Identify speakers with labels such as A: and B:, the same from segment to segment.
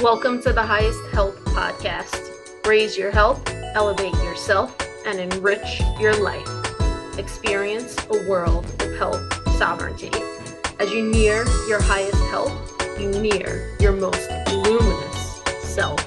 A: Welcome to the Highest Health Podcast. Raise your health, elevate yourself, and enrich your life. Experience a world of health sovereignty. As you near your highest health, you near your most luminous self.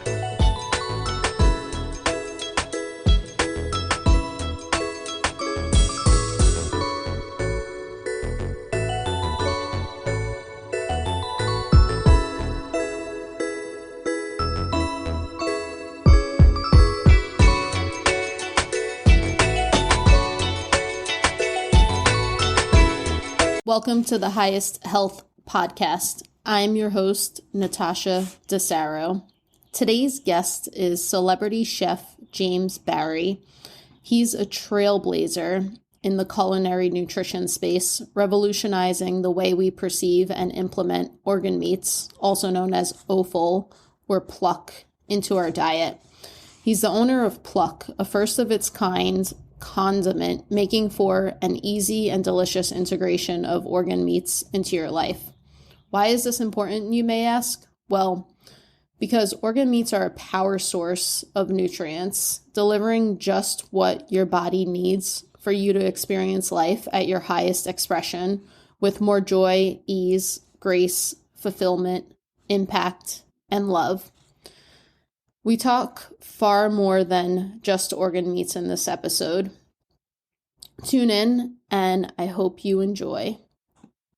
A: Welcome to the Highest Health Podcast. I'm your host, Natasha DeSaro. Today's guest is celebrity chef James Barry. He's a trailblazer in the culinary nutrition space, revolutionizing the way we perceive and implement organ meats, also known as offal or pluck, into our diet. He's the owner of Pluck, a first of its kind condiment, making for an easy and delicious integration of organ meats into your life. Why is this important, you may ask? Well, because organ meats are a power source of nutrients, delivering just what your body needs for you to experience life at your highest expression with more joy, ease, grace, fulfillment, impact, and love. We talk far more than just organ meats in this episode. Tune in, and I hope you enjoy.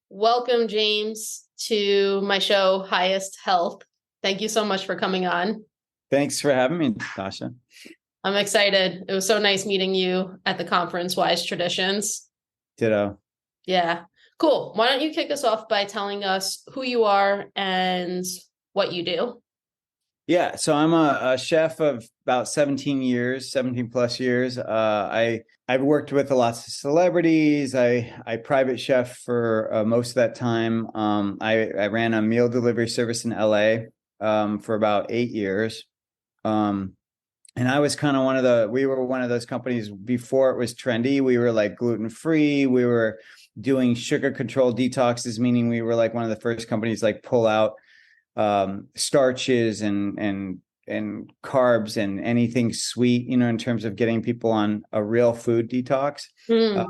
A: Welcome, James, to my show, Highest Health. Thank you so much for coming on.
B: Thanks for having me, Natasha.
A: I'm excited. It was so nice meeting you at the conference, Wise Traditions.
B: Ditto.
A: Yeah, cool. Why don't you kick us off by telling us who you are and what you do?
B: Yeah, so I'm a chef of about 17 plus years. I've worked with lots of celebrities. I private chef for most of that time. I ran a meal delivery service in LA for about 8 years. And I was kind of we were one of those companies before it was trendy. We were like gluten-free. We were doing sugar control detoxes, meaning we were like one of the first companies like pull out starches and carbs and anything sweet, in terms of getting people on a real food detox. And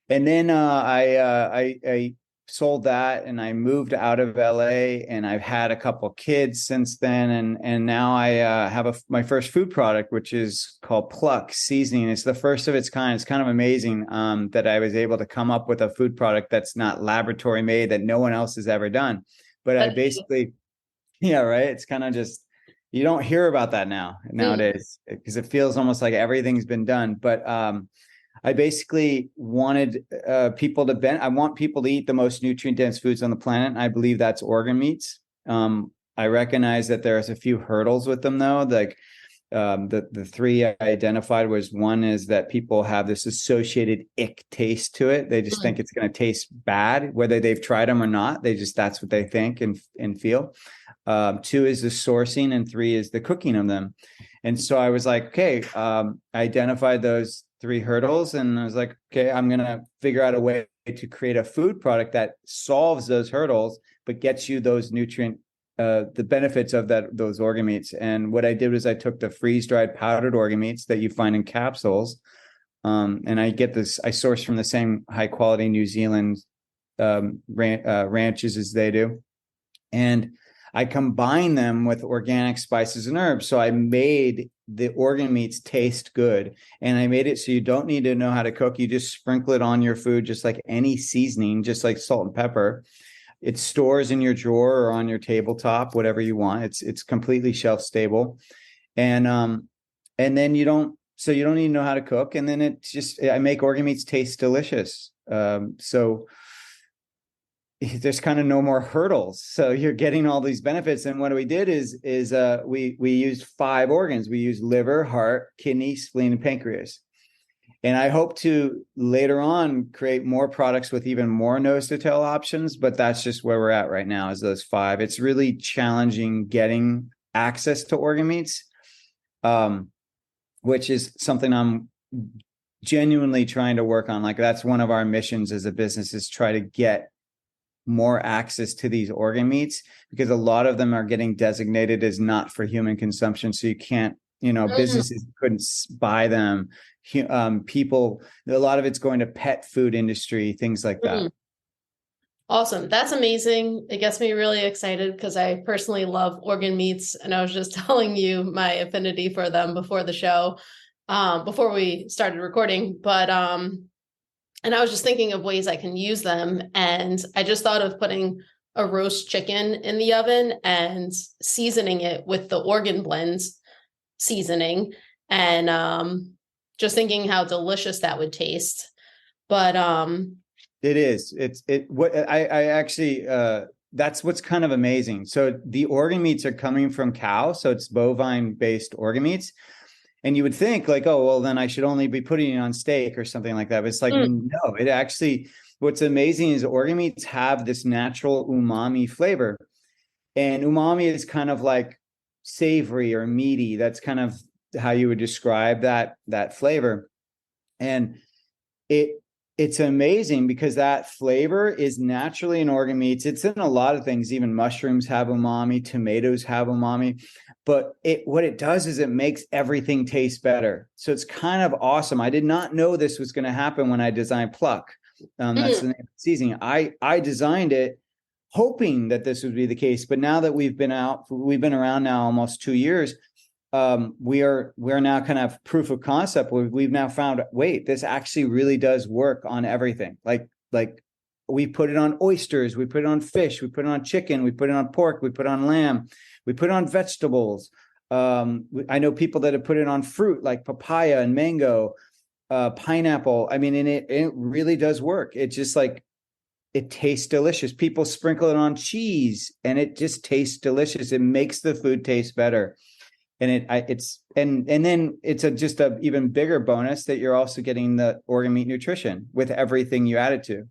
B: then I sold that and I moved out of LA, and I've had a couple kids since then. And now I have my first food product, which is called Pluck seasoning. It's the first of its kind. It's kind of amazing that I was able to come up with a food product that's not laboratory made, that no one else has ever done. But I basically, yeah, right. It's kind of just, you don't hear about that nowadays, because it feels almost like everything's been done. But I basically wanted people to I want people to eat the most nutrient dense foods on the planet. And I believe that's organ meats. I recognize that there's a few hurdles with them though. Like the three I identified was, one is that people have this associated ick taste to it. They just think it's going to taste bad, whether they've tried them or not. That's what they think and feel. Two is the sourcing, and three is the cooking of them. And so I was like, okay, I identified those three hurdles, and I was like, okay, I'm going to figure out a way to create a food product that solves those hurdles, but gets you those the benefits of those organ meats. And what I did was I took the freeze-dried powdered organ meats that you find in capsules, and I source from the same high-quality New Zealand ranches as they do, and I combine them with organic spices and herbs. So I made the organ meats taste good, and I made it so you don't need to know how to cook. You just sprinkle it on your food, just like any seasoning, just like salt and pepper. It stores in your drawer or on your tabletop, whatever you want. It's completely shelf stable. And then you don't need to know how to cook. And then I make organ meats taste delicious. So there's kind of no more hurdles. So you're getting all these benefits. And what we did is we used 5 organs. We used liver, heart, kidney, spleen, and pancreas. And I hope to later on create more products with even more nose to tail options, but that's just where we're at right now, is those 5. It's really challenging getting access to organ meats, which is something I'm genuinely trying to work on. Like, that's one of our missions as a business, is try to get more access to these organ meats, because a lot of them are getting designated as not for human consumption. So you can't, businesses couldn't buy them. People, a lot of it's going to pet food industry, things like that.
A: Awesome. That's amazing. It gets me really excited because I personally love organ meats. And I was just telling you my affinity for them before the show, before we started recording. But and I was just thinking of ways I can use them. And I just thought of putting a roast chicken in the oven and seasoning it with the organ blends seasoning, and just thinking how delicious that would taste. But
B: it is. What I actually that's what's kind of amazing. So the organ meats are coming from cow, so it's bovine based organ meats. And you would think like, oh, well, then I should only be putting it on steak or something like that. But it's like, no, it actually, what's amazing is organ meats have this natural umami flavor. And umami is kind of like savory or meaty. That's kind of how you would describe that flavor. And it's amazing because that flavor is naturally in organ meats. It's in a lot of things. Even mushrooms have umami, tomatoes have umami. But what it does is it makes everything taste better. So it's kind of awesome. I did not know this was going to happen when I designed Pluck. That's the name of the seasoning. I designed it hoping that this would be the case. But now that we've been around now almost 2 years, we're now kind of proof of concept. We've now found, wait, this actually really does work on everything. Like we put it on oysters, we put it on fish, we put it on chicken, we put it on pork, we put it on lamb, we put it on vegetables. I know people that have put it on fruit like papaya and mango, pineapple. I mean, and it really does work. It's just like, it tastes delicious. People sprinkle it on cheese and it just tastes delicious. It makes the food taste better. And then it's just a even bigger bonus that you're also getting the organ meat nutrition with everything you add it to.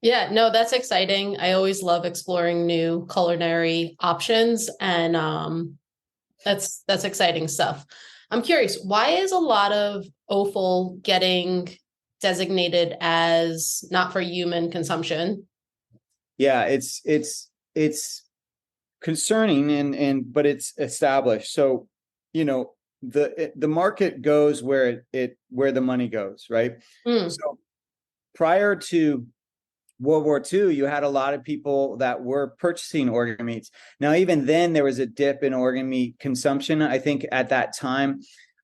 A: Yeah, no, that's exciting. I always love exploring new culinary options, and that's exciting stuff. I'm curious, why is a lot of offal getting designated as not for human consumption?
B: Yeah, it's concerning but it's established. So, the market goes where the money goes, right? So prior to World War II, you had a lot of people that were purchasing organ meats. Now, even then, there was a dip in organ meat consumption, I think, at that time.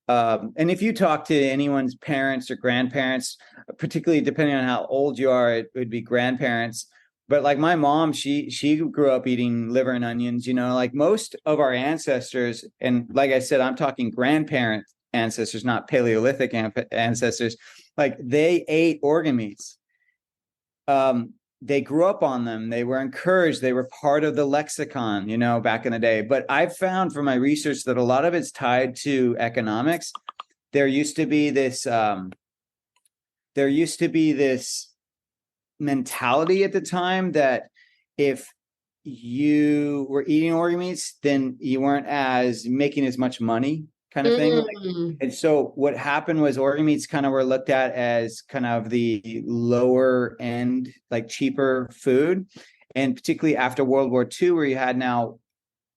B: And if you talk to anyone's parents or grandparents, particularly depending on how old you are, it would be grandparents. But like my mom, she grew up eating liver and onions, like most of our ancestors. And like I said, I'm talking grandparent ancestors, not Paleolithic ancestors. Like they ate organ meats. They grew up on them. They were encouraged. They were part of the lexicon, back in the day. But I've found from my research that a lot of it's tied to economics. There used to be this mentality at the time that if you were eating organ meats, then you weren't making as much money, kind of thing. And so what happened was organ meats kind of were looked at as kind of the lower end, like cheaper food. And particularly after World War II, where you had now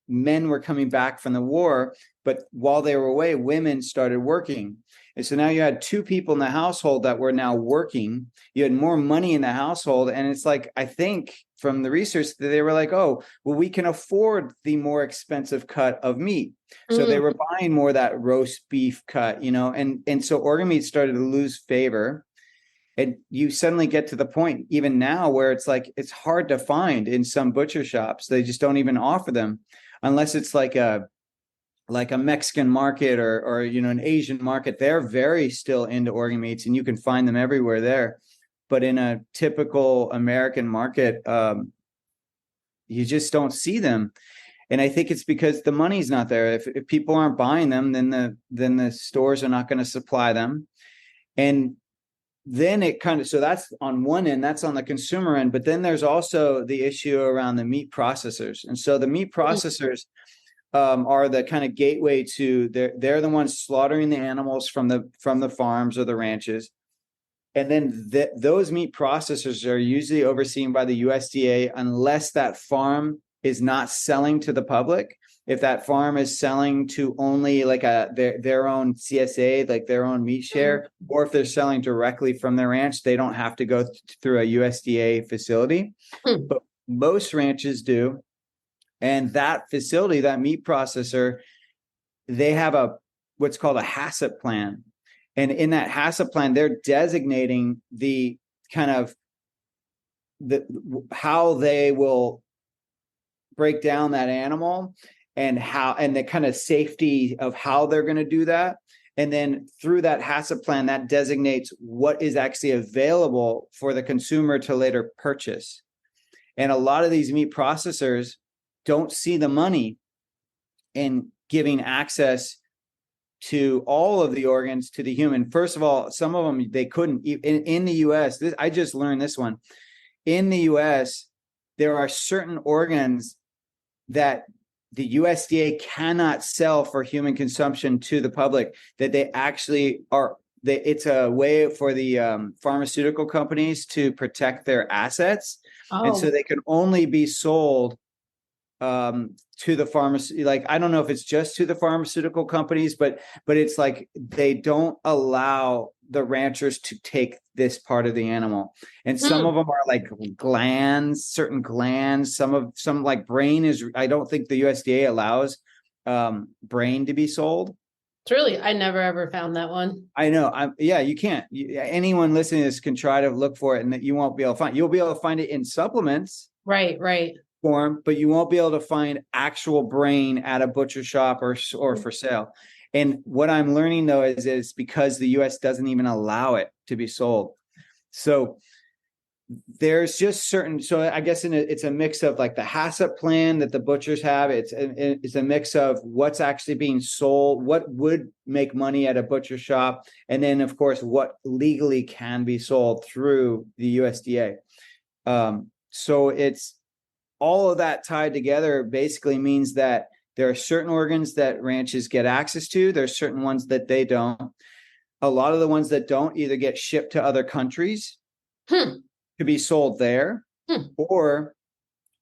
B: men were coming back from the war, but while they were away, women started working. And so now you had two people in the household that were now working. You had more money in the household. And it's like, I think from the research that they were like, oh, well, we can afford the more expensive cut of meat. So they were buying more of that roast beef cut, and so organ meat started to lose favor. And you suddenly get to the point even now where it's like, it's hard to find in some butcher shops. They just don't even offer them unless it's like a Mexican market or an Asian market. They're very still into organ meats and you can find them everywhere there. But in a typical American market, you just don't see them. And I think it's because the money's not there. If people aren't buying them, then the stores are not going to supply them. And then it kind of, so that's on one end, that's on the consumer end. But then there's also the issue around the meat processors. And so the meat processors are the kind of gateway to, they're the ones slaughtering the animals from the farms or the ranches. And then those meat processors are usually overseen by the USDA unless that farm is not selling to the public. If that farm is selling to only like their own CSA, like their own meat share, or if they're selling directly from their ranch, they don't have to go through a USDA facility. But most ranches do. And that facility, that meat processor, they have what's called a HACCP plan. And in that HACCP plan, they're designating the kind of how they will break down that animal and the kind of safety of how they're going to do that. And then through that HACCP plan, that designates what is actually available for the consumer to later purchase. And a lot of these meat processors don't see the money in giving access to all of the organs to the human. First of all, some of them, they couldn't. In the US, I just learned this one. In the US, there are certain organs that the USDA cannot sell for human consumption to the public, that they actually are. It's a way for the pharmaceutical companies to protect their assets. And so they can only be sold to the pharmacy. Like, I don't know if it's just to the pharmaceutical companies, but it's like they don't allow the ranchers to take this part of the animal. And some of them are like glands, certain glands, some like brain is, I don't think the USDA allows brain to be sold.
A: It's really, I never ever found that one.
B: I know. You can't. Anyone listening to this can try to look for it, and that you won't be able to find. You'll be able to find it in supplements.
A: Right.
B: Form, but you won't be able to find actual brain at a butcher shop or for sale. And what I'm learning though is because the US doesn't even allow it to be sold. So there's just certain, so I guess it's a mix of like the HACCP plan that the butchers have. It's a mix of what's actually being sold, what would make money at a butcher shop, and then of course what legally can be sold through the USDA. So it's all of that tied together basically means that there are certain organs that ranches get access to. There's certain ones that they don't. A lot of the ones that don't either get shipped to other countries to be sold there, or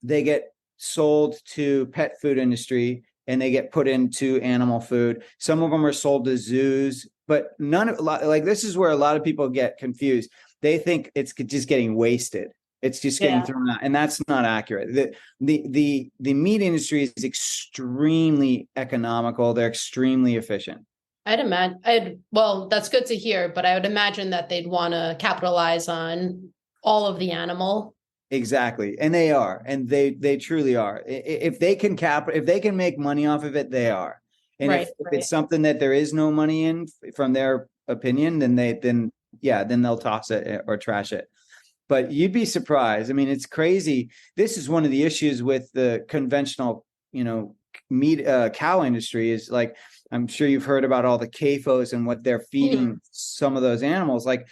B: they get sold to pet food industry and they get put into animal food. Some of them are sold to zoos, but this is where a lot of people get confused. They think it's just getting wasted. It's just getting thrown out, and that's not accurate. The meat industry is extremely economical. They're extremely efficient.
A: Well, that's good to hear, but I would imagine that they'd want to capitalize on all of the animal.
B: Exactly, and they are, and they truly are. If they can make money off of it, they are. And if it's something that there is no money in, from their opinion, then they'll toss it or trash it. But you'd be surprised. I mean, it's crazy. This is one of the issues with the conventional, meat cow industry is like, I'm sure you've heard about all the CAFOs and what they're feeding some of those animals. Like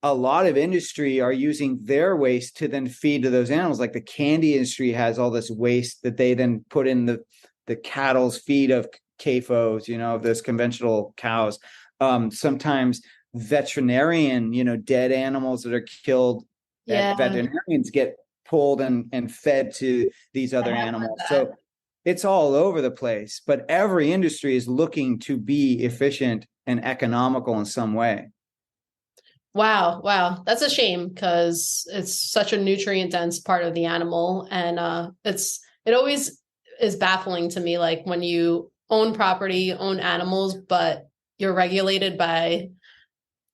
B: a lot of industry are using their waste to then feed to those animals. Like the candy industry has all this waste that they then put in the cattle's feed of CAFOs, of those conventional cows. Sometimes veterinarian, dead animals that are killed, that veterinarians get pulled and fed to these other animals. So it's all over the place, but every industry is looking to be efficient and economical in some way.
A: Wow. That's a shame because it's such a nutrient dense part of the animal. And it always is baffling to me, like when you own property, own animals, but you're regulated by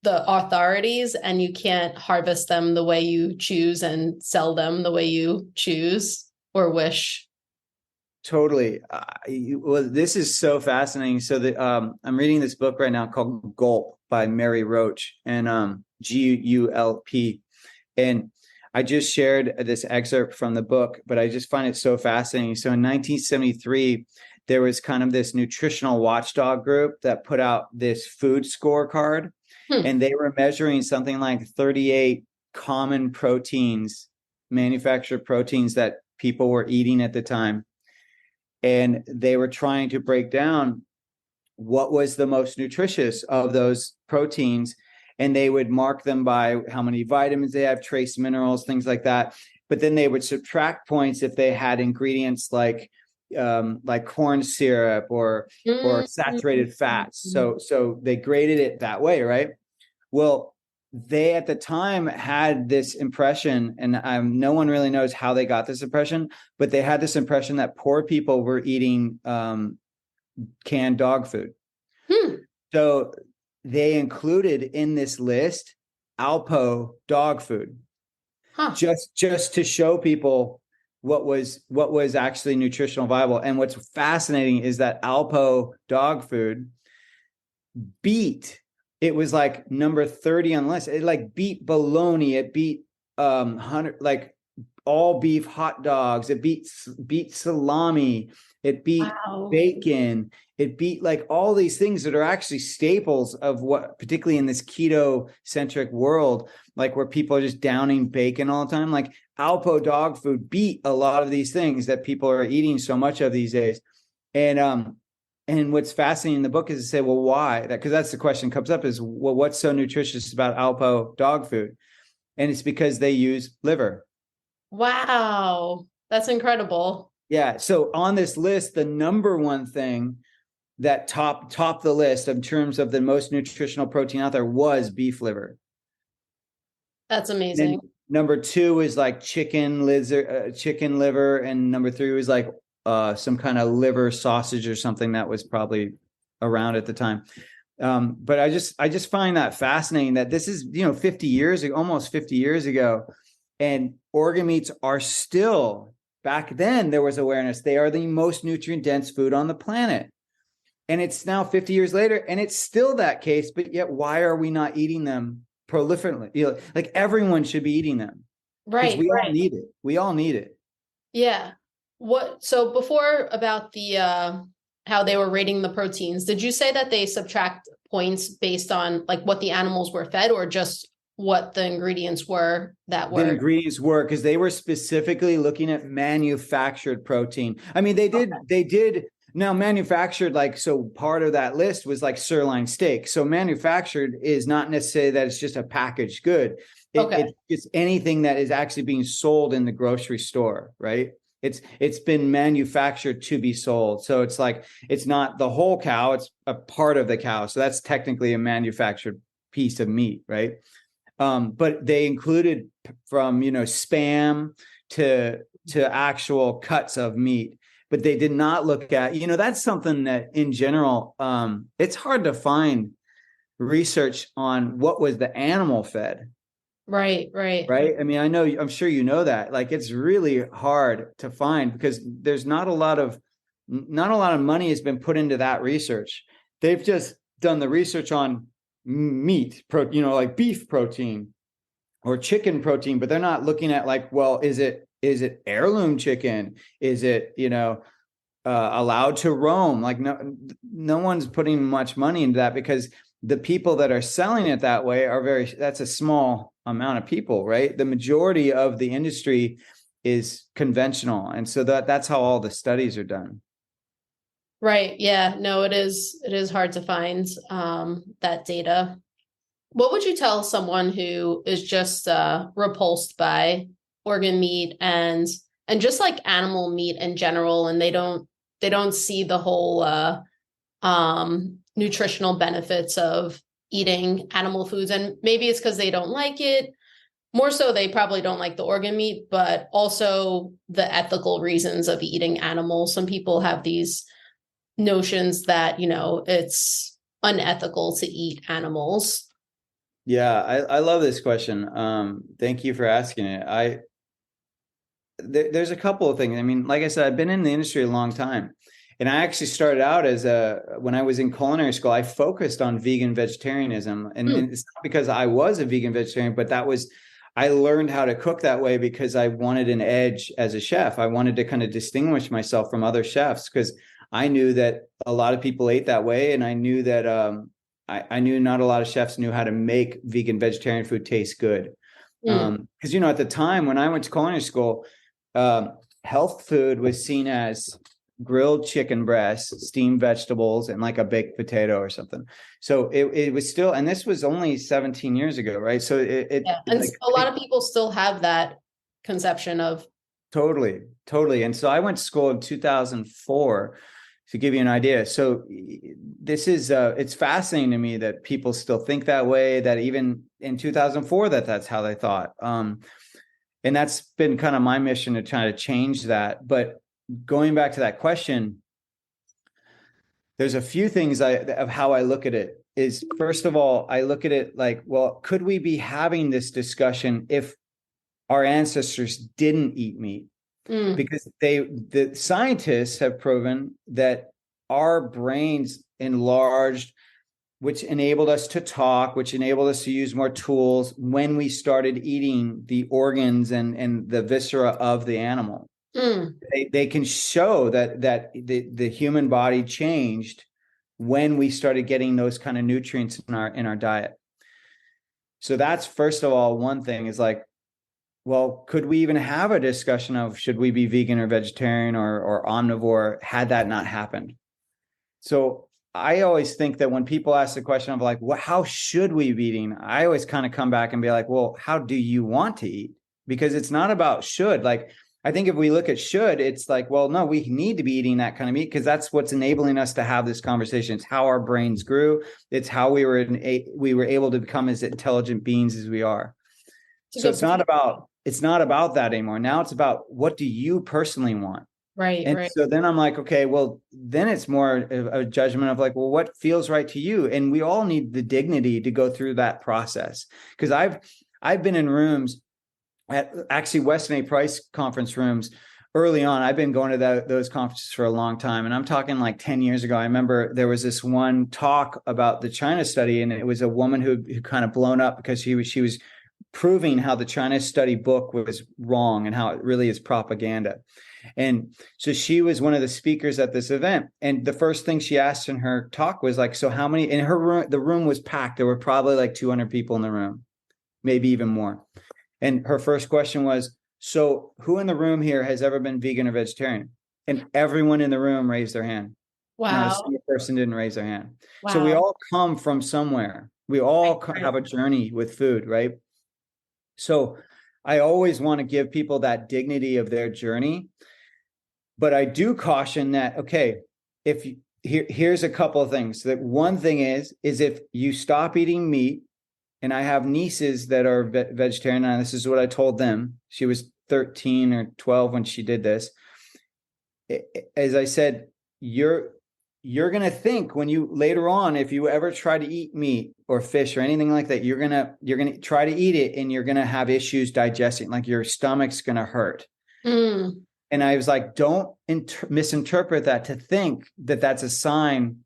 A: the authorities and you can't harvest them the way you choose and sell them the way you choose or wish.
B: Totally. Well, this is so fascinating. So I'm reading this book right now called Gulp by Mary Roach, and GULP. And I just shared this excerpt from the book, but I just find it so fascinating. So in 1973, there was kind of this nutritional watchdog group that put out this food scorecard. And they were measuring something like 38 common proteins, manufactured proteins that people were eating at the time. And they were trying to break down what was the most nutritious of those proteins. and they would mark them by how many vitamins they have, trace minerals, things like that. But then they would subtract points if they had ingredients like corn syrup or saturated fats. So they graded it that way, right? Well, they at the time had this impression, and no one really knows how they got this impression, but they had this impression that poor people were eating canned dog food. So they included in this list Alpo dog food, just to show people what was actually nutritional viable. And what's fascinating is that Alpo dog food it was like number 30 on the list. It like beat bologna. It beat 100 like all beef hot dogs. It beat salami. It beat bacon. It beat like all these things that are actually staples of what, particularly in this keto centric world, like where people are just downing bacon all the time. Like Alpo dog food beat a lot of these things that people are eating so much of these days. And what's fascinating in the book is to say, well, why? Because that's the question comes up is, well, what's so nutritious about Alpo dog food? And it's because they use liver.
A: Wow. That's incredible.
B: Yeah. So on this list, the number one thing that top the list in terms of the most nutritional protein out there was beef liver.
A: That's amazing.
B: And number 2 is like chicken liver. And number 3 was like some kind of liver sausage or something that was probably around at the time. But I just find that fascinating that this is, 50 years ago, almost 50 years ago. And organ meats are still, back then there was awareness, they are the most nutrient dense food on the planet. And it's now 50 years later and it's still that case, but yet why are we not eating them proliferately? Like everyone should be eating them.
A: Right.
B: We all need it. We all need it.
A: Yeah. So before about the how they were rating the proteins, did you say that they subtract points based on like what the animals were fed or just what the ingredients were that were?
B: The ingredients were, because they were specifically looking at manufactured protein. I mean, they did now manufactured, like, so part of that list was like sirloin steak. So manufactured is not necessarily that it's just a packaged good. It's anything that is actually being sold in the grocery store, right? It's been manufactured to be sold. So it's like, it's not the whole cow, it's a part of the cow. So that's technically a manufactured piece of meat, right? But they included from, Spam to actual cuts of meat, but they did not look at, that's something that in general, it's hard to find research on what was the animal fed.
A: Right.
B: I mean, I'm sure you know that. Like, it's really hard to find because there's not a lot of money has been put into that research. They've just done the research on meat, like beef protein or chicken protein, but they're not looking at like, well, is it heirloom chicken? Is it, allowed to roam? Like, no one's putting much money into that because the people that are selling it that way that's a small amount of people, right? The majority of the industry is conventional. And so that's how all the studies are done.
A: Right. Yeah, no, it is hard to find that data. What would you tell someone who is just repulsed by organ meat and just like animal meat in general, and they don't see the whole nutritional benefits of eating animal foods? And maybe it's because they don't like it. More so, they probably don't like the organ meat, but also the ethical reasons of eating animals. Some people have these notions that, it's unethical to eat animals.
B: Yeah, I love this question. Thank you for asking it. There's a couple of things. I mean, like I said, I've been in the industry a long time. And I actually started out when I was in culinary school, I focused on vegan vegetarianism. And it's not because I was a vegan vegetarian, but I learned how to cook that way because I wanted an edge as a chef. I wanted to kind of distinguish myself from other chefs because I knew that a lot of people ate that way. And I knew that I knew not a lot of chefs knew how to make vegan vegetarian food taste good. Because, at the time when I went to culinary school, health food was seen as grilled chicken breasts, steamed vegetables, and like a baked potato or something. So it was still, and this was only 17 years ago, right? So
A: Yeah. And
B: like,
A: a lot of people still have that conception of.
B: totally. And so I went to school in 2004 to give you an idea. So this is, it's fascinating to me that people still think that way, that even in 2004, that's how they thought. And that's been kind of my mission to try to change that. But going back to that question, there's a few things of how I look at it is, first of all, I look at it like, well, could we be having this discussion if our ancestors didn't eat meat? Because the scientists have proven that our brains enlarged, which enabled us to talk, which enabled us to use more tools when we started eating the organs and the viscera of the animal. They can show that the human body changed when we started getting those kind of nutrients in our diet. So that's, first of all, one thing is like, well, could we even have a discussion of should we be vegan or vegetarian or omnivore had that not happened? So I always think that when people ask the question of like, well, how should we be eating? I always kind of come back and be like, well, how do you want to eat? Because it's not about should. Like, I think if we look at should, it's like, well, no, we need to be eating that kind of meat because that's what's enabling us to have this conversation. It's how our brains grew. It's how we were able to become as intelligent beings as we are. So it's not about that anymore. Now it's about, what do you personally want?
A: Right.
B: So then I'm like, okay, well, then it's more a judgment of like, well, what feels right to you? And we all need the dignity to go through that process. Because I've been in rooms at actually Weston A. Price conference rooms early on. I've been going to those conferences for a long time. And I'm talking like 10 years ago. I remember there was this one talk about the China study, and it was a woman who kind of blown up because she was proving how the China study book was wrong and how it really is propaganda. And so she was one of the speakers at this event. And the first thing she asked in her talk was like, so how many in her room? The room was packed. There were probably like 200 people in the room, maybe even more. And her first question was, so who in the room here has ever been vegan or vegetarian? And everyone in the room raised their hand.
A: Wow.
B: Not a single person didn't raise their hand.
A: Wow.
B: So we all come from somewhere. We all have a journey with food, right? So I always want to give people that dignity of their journey. But I do caution that, okay, here's a couple of things. That one thing is if you stop eating meat, and I have nieces that are vegetarian, and this is what I told them. She was 13 or 12 when she did this. As I said, you're going to think when you later on, if you ever try to eat meat or fish or anything like that, you're going to try to eat it and you're going to have issues digesting, like your stomach's going to hurt. And I was like, don't misinterpret that to think that that's a sign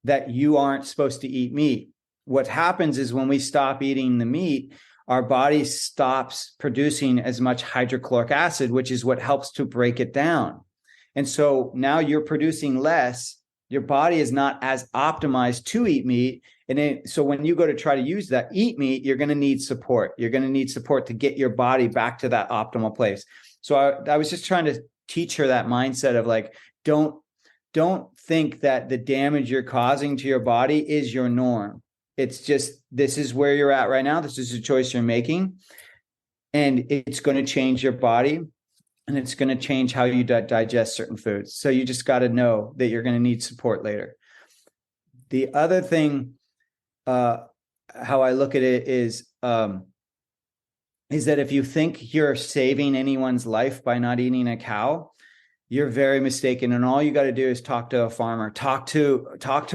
B: that you aren't supposed to eat meat. What happens is when we stop eating the meat, our body stops producing as much hydrochloric acid, which is what helps to break it down. And so now you're producing less. Your body is not as optimized to eat meat. And so when you go to try to eat meat, you're going to need support. You're going to need support to get your body back to that optimal place. So I was just trying to teach her that mindset of like, don't think that the damage you're causing to your body is your norm. It's just, this is where you're at right now. This is a choice you're making, and it's going to change your body, and it's going to change how you digest certain foods. So you just got to know that you're going to need support later. The other thing, how I look at it is that if you think you're saving anyone's life by not eating a cow, you're very mistaken. And all you got to do is talk to a farmer. Talk to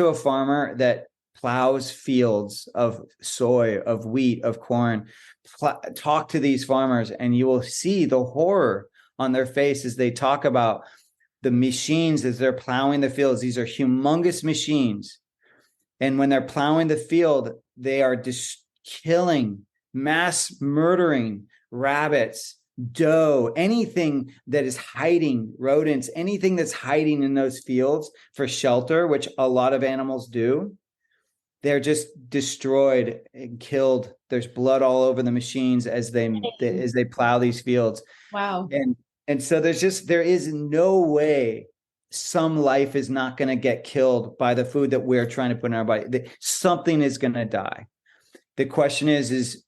B: a farmer that plows fields of soy, of wheat, of corn. Talk to these farmers, and you will see the horror on their face as they talk about the machines as they're plowing the fields. These are humongous machines. And when they're plowing the field, they are just killing, mass murdering rabbits, doe, anything that is hiding, rodents, anything that's hiding in those fields for shelter, which a lot of animals do. They're just destroyed and killed. There's blood all over the machines as they plow these fields.
A: Wow.
B: And so there is no way some life is not going to get killed by the food that we're trying to put in our body. Something is going to die. The question is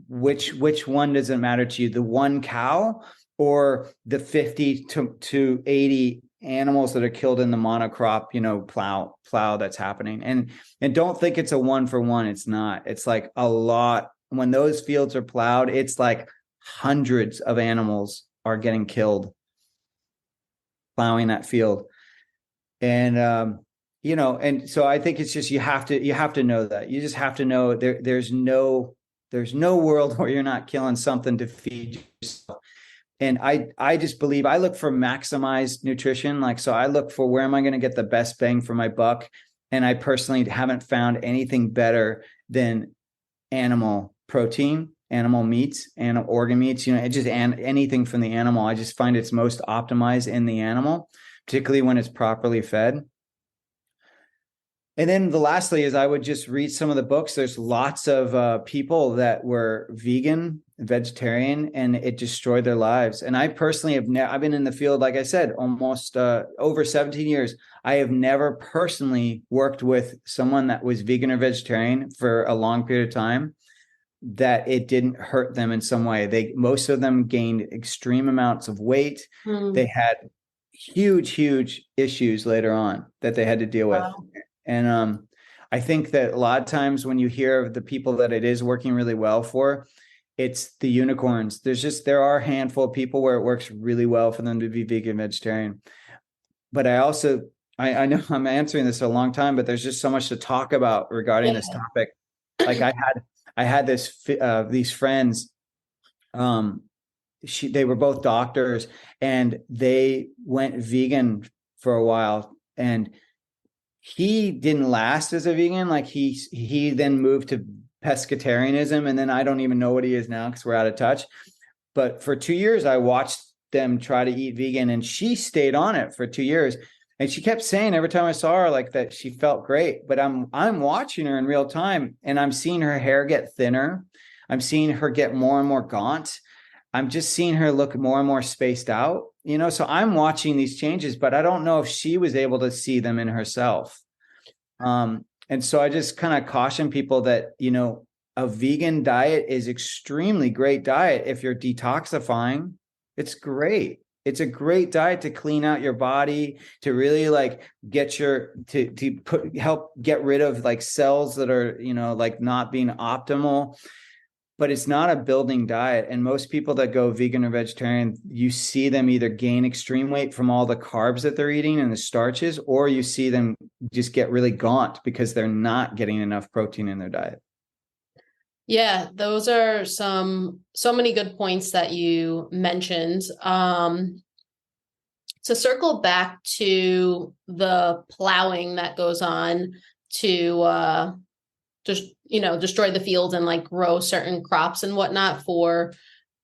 B: which one does it matter to you? The one cow or the 50 to 80 animals that are killed in the monocrop, plow that's happening? And don't think it's a 1-for-1. It's not. It's like a lot. When those fields are plowed, it's like hundreds of animals are getting killed plowing that field. And and so I think it's just you have to know that. You just have to know there's no world where you're not killing something to feed yourself. And I just believe I look for maximized nutrition. Like, so I look for where am I going to get the best bang for my buck? And I personally haven't found anything better than animal protein, animal meats, animal organ meats, anything from the animal. I just find it's most optimized in the animal, particularly when it's properly fed. And then lastly is I would just read some of the books. There's lots of people that were vegan, vegetarian, and it destroyed their lives. And I personally I've been in the field, like I said, almost over 17 years. I have never personally worked with someone that was vegan or vegetarian for a long period of time that it didn't hurt them in some way. Most of them gained extreme amounts of weight. They had huge issues later on that they had to deal with. And I think that a lot of times when you hear of the people that it is working really well for, it's the unicorns. There are a handful of people where it works really well for them to be vegan, vegetarian. But I know I'm answering this a long time, but there's just so much to talk about regarding this topic. Like I had these friends, they were both doctors and they went vegan for a while, and he didn't last as a vegan. Like he then moved to pescatarianism, and then I don't even know what he is now because we're out of touch. But for 2 years, I watched them try to eat vegan, and she stayed on it for 2 years. And she kept saying every time I saw her like that, she felt great. But I'm watching her in real time, and I'm seeing her hair get thinner. I'm seeing her get more and more gaunt. I'm just seeing her look more and more spaced out, so I'm watching these changes, but I don't know if she was able to see them in herself. And so I just kind of caution people that, a vegan diet is extremely great diet. If you're detoxifying, it's great. It's a great diet to clean out your body, to really like help get rid of like cells that are, like not being optimal. But it's not a building diet. And most people that go vegan or vegetarian, you see them either gain extreme weight from all the carbs that they're eating and the starches, or you see them just get really gaunt because they're not getting enough protein in their diet.
A: Yeah, those are so many good points that you mentioned. To circle back to the plowing that goes on to just, destroy the field and like grow certain crops and whatnot for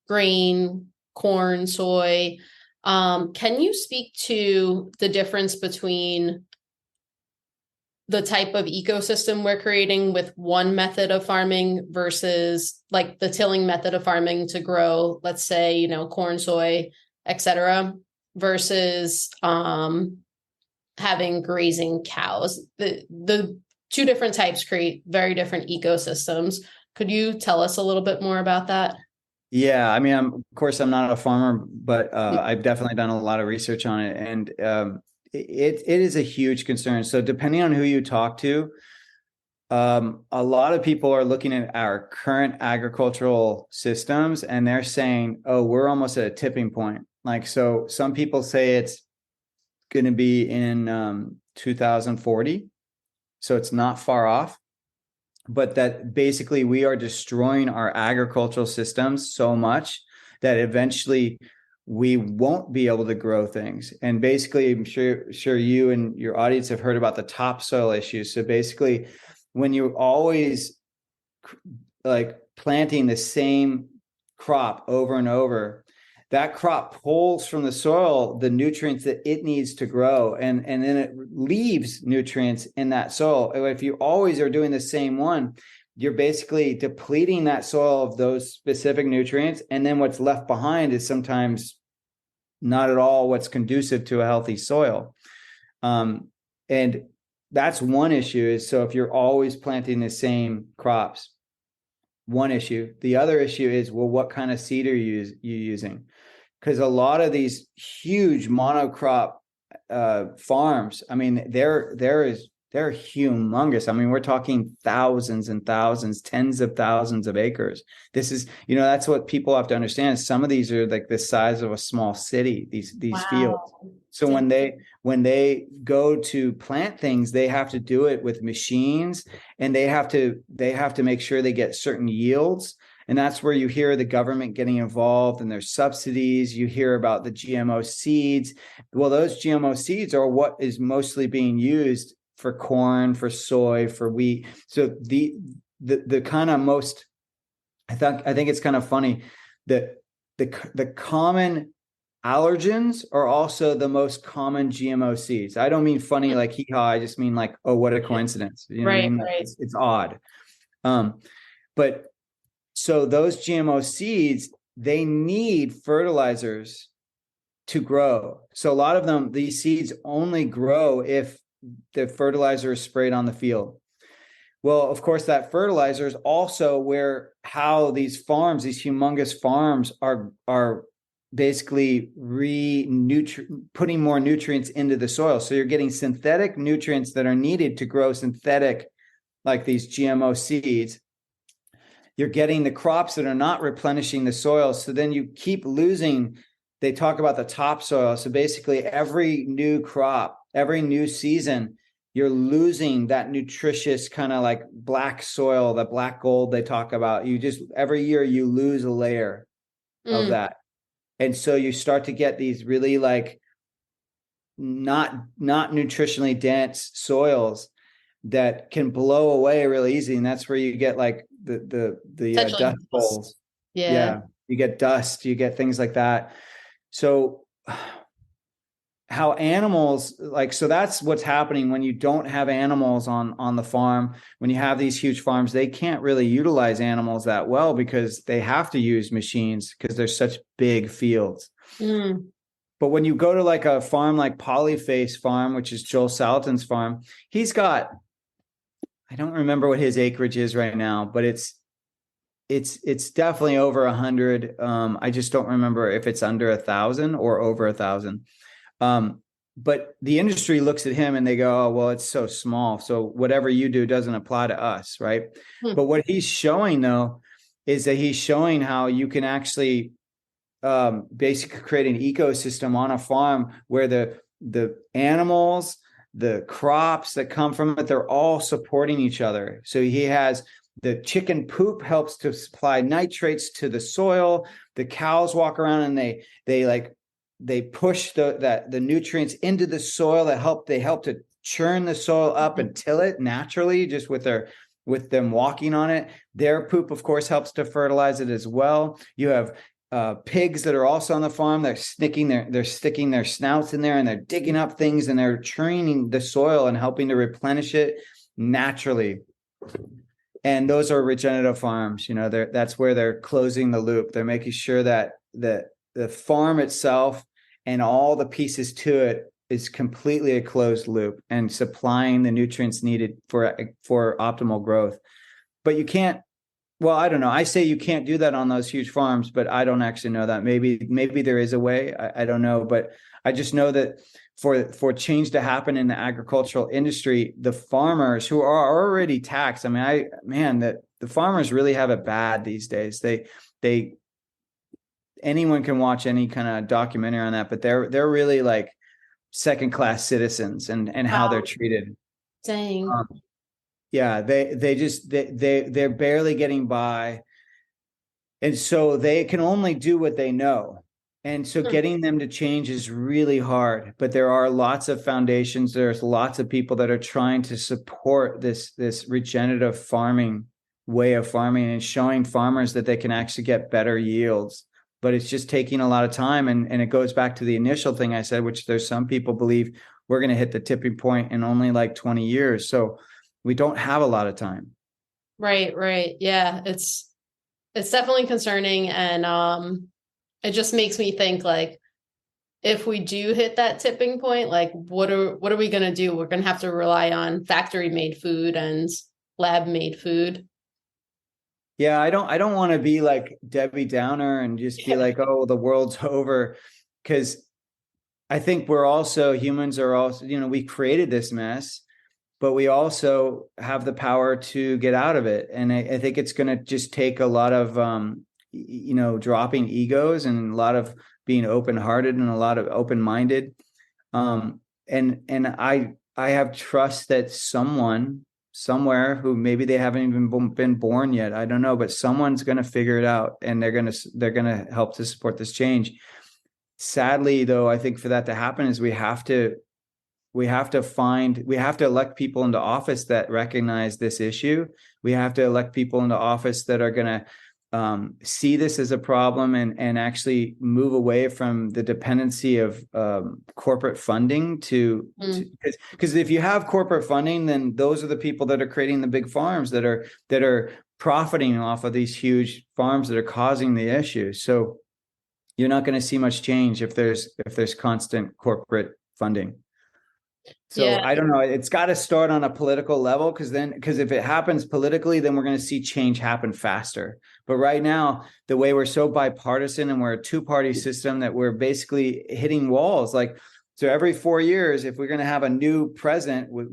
A: grain, corn, soy. Can you speak to the difference between the type of ecosystem we're creating with one method of farming versus like the tilling method of farming to grow, let's say, corn, soy, etc., versus having grazing cows? The two different types create very different ecosystems. Could you tell us a little bit more about that?
B: Yeah, I mean, of course, I'm not a farmer, but I've definitely done a lot of research on it, and it is a huge concern. So depending on who you talk to, a lot of people are looking at our current agricultural systems, and they're saying, "Oh, we're almost at a tipping point." Like, so some people say it's going to be in 2040. So it's not far off, but that basically we are destroying our agricultural systems so much that eventually we won't be able to grow things. And basically, I'm sure you and your audience have heard about the topsoil issues. So basically, when you're always like planting the same crop over and over, that crop pulls from the soil the nutrients that it needs to grow, and then it leaves nutrients in that soil. If you always are doing the same one, you're basically depleting that soil of those specific nutrients, and then what's left behind is sometimes not at all what's conducive to a healthy soil. And that's one issue, is so if you're always planting the same crops, one issue. The other issue is, well, what kind of seed are you using? Because a lot of these huge monocrop farms, I mean, they're humongous. I mean, we're talking thousands and thousands, tens of thousands of acres. This is, that's what people have to understand. Some of these are like the size of a small city, these fields. So when they go to plant things, they have to do it with machines, and they have to make sure they get certain yields. And that's where you hear the government getting involved, and there's subsidies. You hear about the GMO seeds. Well, those GMO seeds are what is mostly being used for corn, for soy, for wheat. So the kind of most, I think it's kind of funny that the common allergens are also the most common GMO seeds. I don't mean funny like hee haw. I just mean like, oh, what a coincidence. You know what I mean? Like, it's odd. But so those GMO seeds, they need fertilizers to grow. So a lot of them, these seeds only grow if the fertilizer is sprayed on the field. Well, of course, that fertilizer is also how these farms, these humongous farms, are basically putting more nutrients into the soil. So you're getting synthetic nutrients that are needed to grow synthetic, like these GMO seeds. You're getting the crops that are not replenishing the soil. So then you keep losing. They talk about the topsoil. So basically every new crop, every new season, you're losing that nutritious kind of like black soil, the black gold they talk about. Every year you lose a layer of that. And so you start to get these really like not nutritionally dense soils that can blow away really easy. And that's where you get like the dust bowls. Yeah. You get dust, you get things like that. So how animals, like, so that's what's happening when you don't have animals on the farm. When you have these huge farms, they can't really utilize animals that well because they have to use machines because there's such big fields. But when you go to like a farm like Polyface Farm, which is Joel Salatin's farm, he's got, I don't remember what his acreage is right now, but it's definitely over 100. I just don't remember if it's under 1,000 or over 1,000. But the industry looks at him and they go, oh, well, it's so small. So whatever you do doesn't apply to us, right? But what he's showing, though, is that he's showing how you can actually basically create an ecosystem on a farm where the animals, the crops that come from it, they're all supporting each other. So he has the chicken poop helps to supply nitrates to the soil. The cows walk around and they push the nutrients into the soil they help to churn the soil up and till it naturally just with them walking on it. Their poop, of course, helps to fertilize it as well. You have pigs that are also on the farm. They're sticking their snouts in there and they're digging up things and they're churning the soil and helping to replenish it naturally. And those are regenerative farms. That's where they're closing the loop. They're making sure that the farm itself and all the pieces to it is completely a closed loop and supplying the nutrients needed for optimal growth. But you can't, well, I don't know. I say you can't do that on those huge farms, but I don't actually know that. Maybe there is a way. I don't know, but I just know that for change to happen in the agricultural industry, the farmers who are already taxed. I mean, that the farmers really have it bad these days. They anyone can watch any kind of documentary on that, but they're really like second-class citizens and how they're treated.
A: Dang.
B: Yeah, they're barely getting by. And so they can only do what they know. And so getting them to change is really hard, but there are lots of foundations. There's lots of people that are trying to support this regenerative farming way of farming and showing farmers that they can actually get better yields. But it's just taking a lot of time. And it goes back to the initial thing I said, which there's some people believe we're going to hit the tipping point in only like 20 years. So we don't have a lot of time.
A: Right. Yeah. It's definitely concerning. And it just makes me think like if we do hit that tipping point, like what are we going to do? We're going to have to rely on factory made food and lab made food.
B: Yeah, I don't want to be like Debbie Downer and just be like, oh, the world's over. Because I think humans are also, we created this mess, but we also have the power to get out of it. And I think it's going to just take a lot of, dropping egos and a lot of being open-hearted and a lot of open-minded. And I have trust that someone somewhere, who maybe they haven't even been born yet, I don't know, but someone's going to figure it out, and they're going to help to support this change. Sadly, though, I think for that to happen is we have to elect people into office that recognize this issue. We have to elect people into office that are going to see this as a problem and actually move away from the dependency of corporate funding because if you have corporate funding, then those are the people that are creating the big farms that are profiting off of these huge farms that are causing the issue. So you're not going to see much change if there's constant corporate funding. So yeah. I don't know. It's got to start on a political level because if it happens politically, then we're going to see change happen faster. But right now, the way we're so bipartisan and we're a two-party system that we're basically hitting walls. So every 4 years, if we're going to have a new president, with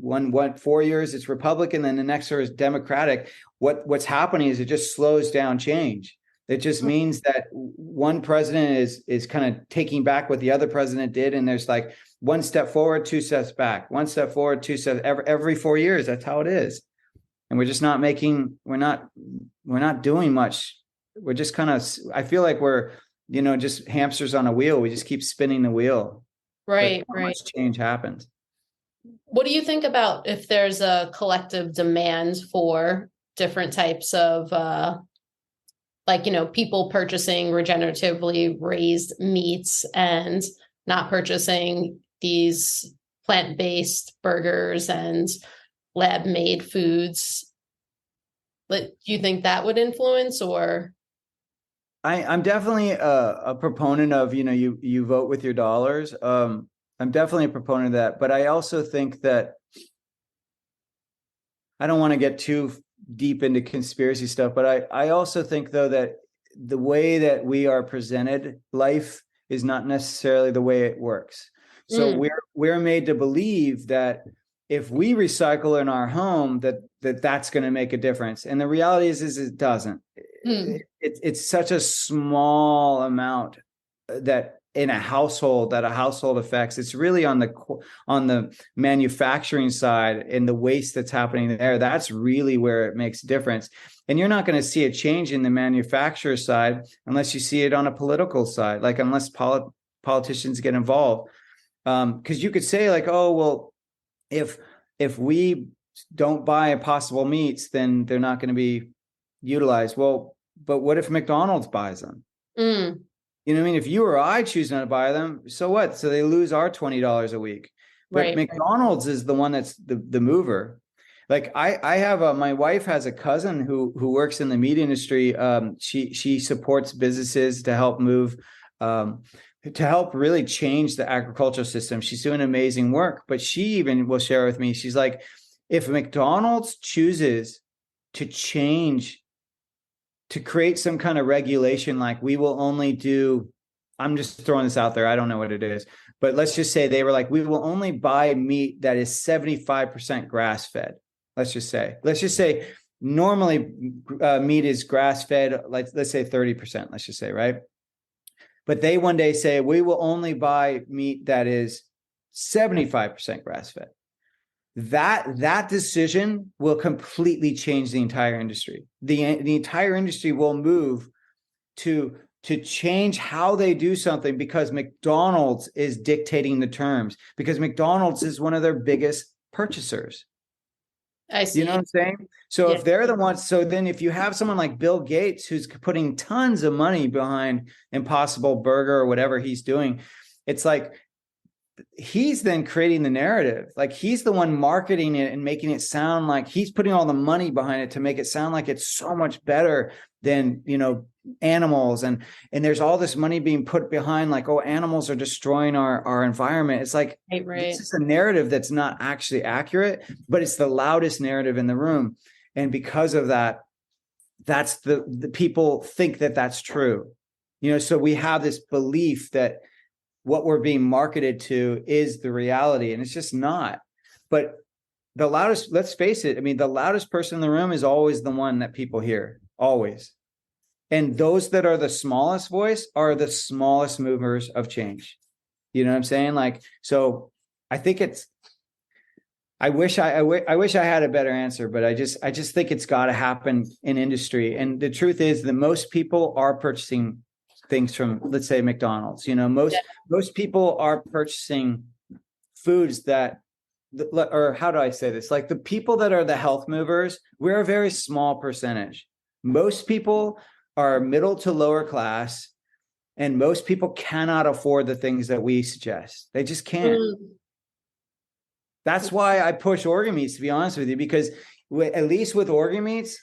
B: 4 years it's Republican, then the next year is Democratic. What's happening is it just slows down change. It just means that one president is kind of taking back what the other president did, and there's like one step forward, two steps back, one step forward, two steps every 4 years. That's how it is. And we're just not we're not doing much. We're just kind of, I feel like we're, just hamsters on a wheel. We just keep spinning the wheel.
A: Right.
B: But much change happens.
A: What do you think about if there's a collective demand for different types of, people purchasing regeneratively raised meats and not purchasing these plant-based burgers and lab-made foods? But do you think that would influence, or?
B: I'm definitely a proponent of, you vote with your dollars. I'm definitely a proponent of that. But I also think that I don't want to get too deep into conspiracy stuff, but I also think, though, that the way that we are presented life is not necessarily the way it works. So we're made to believe that if we recycle in our home, that's going to make a difference. And the reality is it doesn't. It's such a small amount that in a household affects. It's really on the manufacturing side and the waste that's happening there. That's really where it makes a difference. And you're not going to see a change in the manufacturer side unless you see it on a political side, like unless politicians get involved. Because you could say like, oh, well, if we don't buy impossible meats, then they're not going to be utilized. Well, but what if McDonald's buys them? You know what I mean? If you or I choose not to buy them, so what? So they lose our $20 a week. But right. McDonald's is the one that's the mover. Like I have my wife has a cousin who works in the meat industry. She supports businesses to help move, to help really change the agricultural system. She's doing amazing work, but she even will share with me. She's like, if McDonald's chooses to change, to create some kind of regulation, like we will only do, I'm just throwing this out there, I don't know what it is, but let's just say they were like, we will only buy meat that is 75% grass-fed. Let's just say normally meat is grass-fed, let's say 30%, let's just say, right? But they one day say, we will only buy meat that is 75% grass-fed. That decision will completely change the entire industry. The entire industry will move to change how they do something because McDonald's is dictating the terms, because McDonald's is one of their biggest purchasers.
A: I see.
B: You know what I'm saying? So if they're the ones, so then if you have someone like Bill Gates who's putting tons of money behind Impossible Burger or whatever he's doing, it's like he's then creating the narrative. Like he's the one marketing it and making it sound like he's putting all the money behind it to make it sound like it's so much better than, animals, and there's all this money being put behind like, oh, animals are destroying our environment. It's like,
A: Right.
B: this is a narrative that's not actually accurate, but it's the loudest narrative in the room. And because of that, that's the people think that that's true. So we have this belief that what we're being marketed to is the reality, and it's just not. But the loudest, let's face it, I mean, the loudest person in the room is always the one that people hear, always. And those that are the smallest voice are the smallest movers of change. You know what I'm saying? Like, so I think I wish I had a better answer, but I just think it's got to happen in industry. And the truth is that most people are purchasing things from, let's say, McDonald's. Most people are purchasing foods that, or how do I say this? Like, the people that are the health movers, we're a very small percentage. Most people are middle to lower class, and most people cannot afford the things that we suggest. They just can't. That's why I push organ meats, to be honest with you, because at least with organ meats,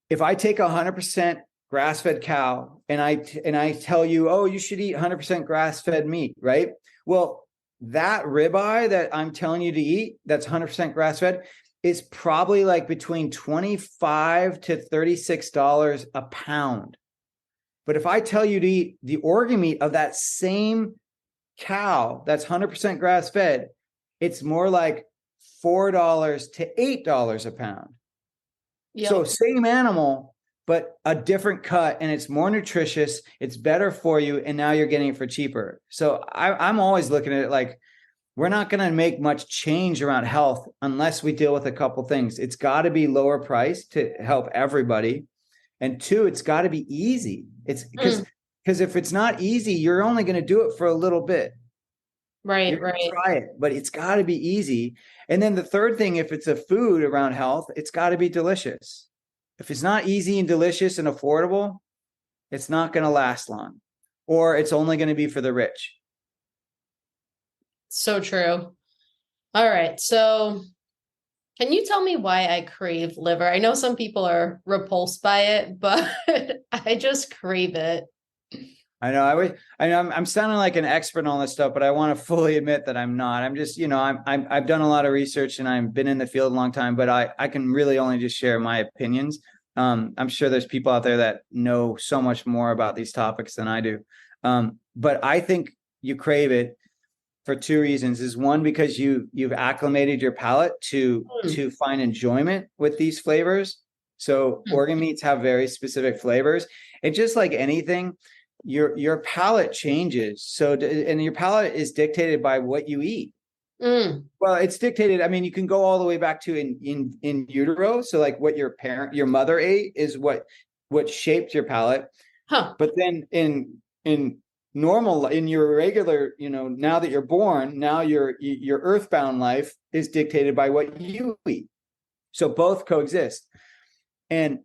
B: if I take 100% grass-fed cow and I tell you, oh, you should eat 100% grass-fed meat, right? Well, that ribeye that I'm telling you to eat, that's 100% grass-fed, is probably like between $25 to $36 a pound. But if I tell you to eat the organ meat of that same cow that's 100% grass-fed, it's more like $4 to $8 a pound. Yep. So same animal, but a different cut, and it's more nutritious, it's better for you, and now you're getting it for cheaper. So I'm always looking at it like, we're not going to make much change around health unless we deal with a couple things. It's got to be lower price to help everybody. And two, it's got to be easy. It's because if it's not easy, you're only going to do it for a little bit.
A: Right.
B: Try it, but it's got to be easy. And then the third thing, if it's a food around health, it's got to be delicious. If it's not easy and delicious and affordable, it's not going to last long, or it's only going to be for the rich.
A: So true. All right. So can you tell me why I crave liver? I know some people are repulsed by it, but I just crave it.
B: I know. I'm sounding like an expert on this stuff, but I want to fully admit that I'm not. I'm just, I've done a lot of research and I've been in the field a long time, but I can really only just share my opinions. I'm sure there's people out there that know so much more about these topics than I do. But I think you crave it for two reasons. Is one, because you've acclimated your palate to find enjoyment with these flavors. So organ meats have very specific flavors. And just like anything, your palate changes. So, and your palate is dictated by what you eat. Well, it's dictated. I mean, you can go all the way back to in utero. So like what your mother ate is what shaped your palate. But then in normal, in your regular, now that you're born, now your earthbound life is dictated by what you eat. So both coexist. And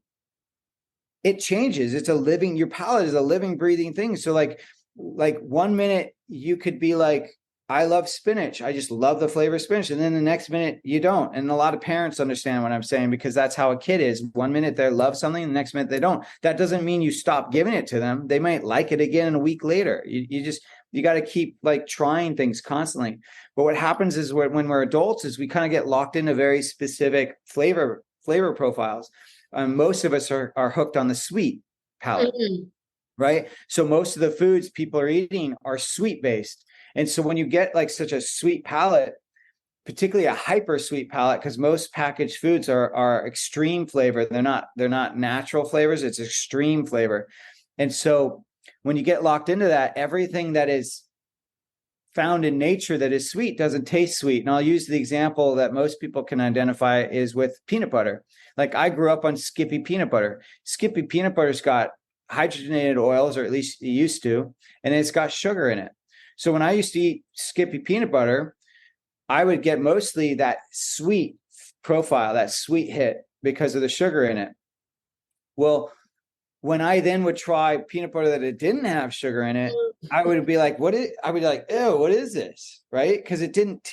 B: it changes. Your palate is a living, breathing thing. So like 1 minute you could be like, I love spinach. I just love the flavor of spinach. And then the next minute you don't. And a lot of parents understand what I'm saying, because that's how a kid is. 1 minute they love something, the next minute they don't. That doesn't mean you stop giving it to them. They might like it again a week later. You got to keep like trying things constantly. But what happens is when we're adults is we kind of get locked into very specific flavor profiles. Most of us are hooked on the sweet palate, right? So most of the foods people are eating are sweet based. And so when you get like such a sweet palate, particularly a hyper sweet palate, because most packaged foods are extreme flavor. They're not natural flavors. It's extreme flavor. And so when you get locked into that, everything that is found in nature that is sweet doesn't taste sweet. And I'll use the example that most people can identify is with peanut butter. Like I grew up on Skippy peanut butter. Skippy peanut butter's got hydrogenated oils, or at least it used to, and it's got sugar in it. So when I used to eat Skippy peanut butter, I would get mostly that sweet profile, that sweet hit, because of the sugar in it. Well, when I then would try peanut butter that it didn't have sugar in it, I would be like, I would be like, ew, what is this? Right? Because it didn't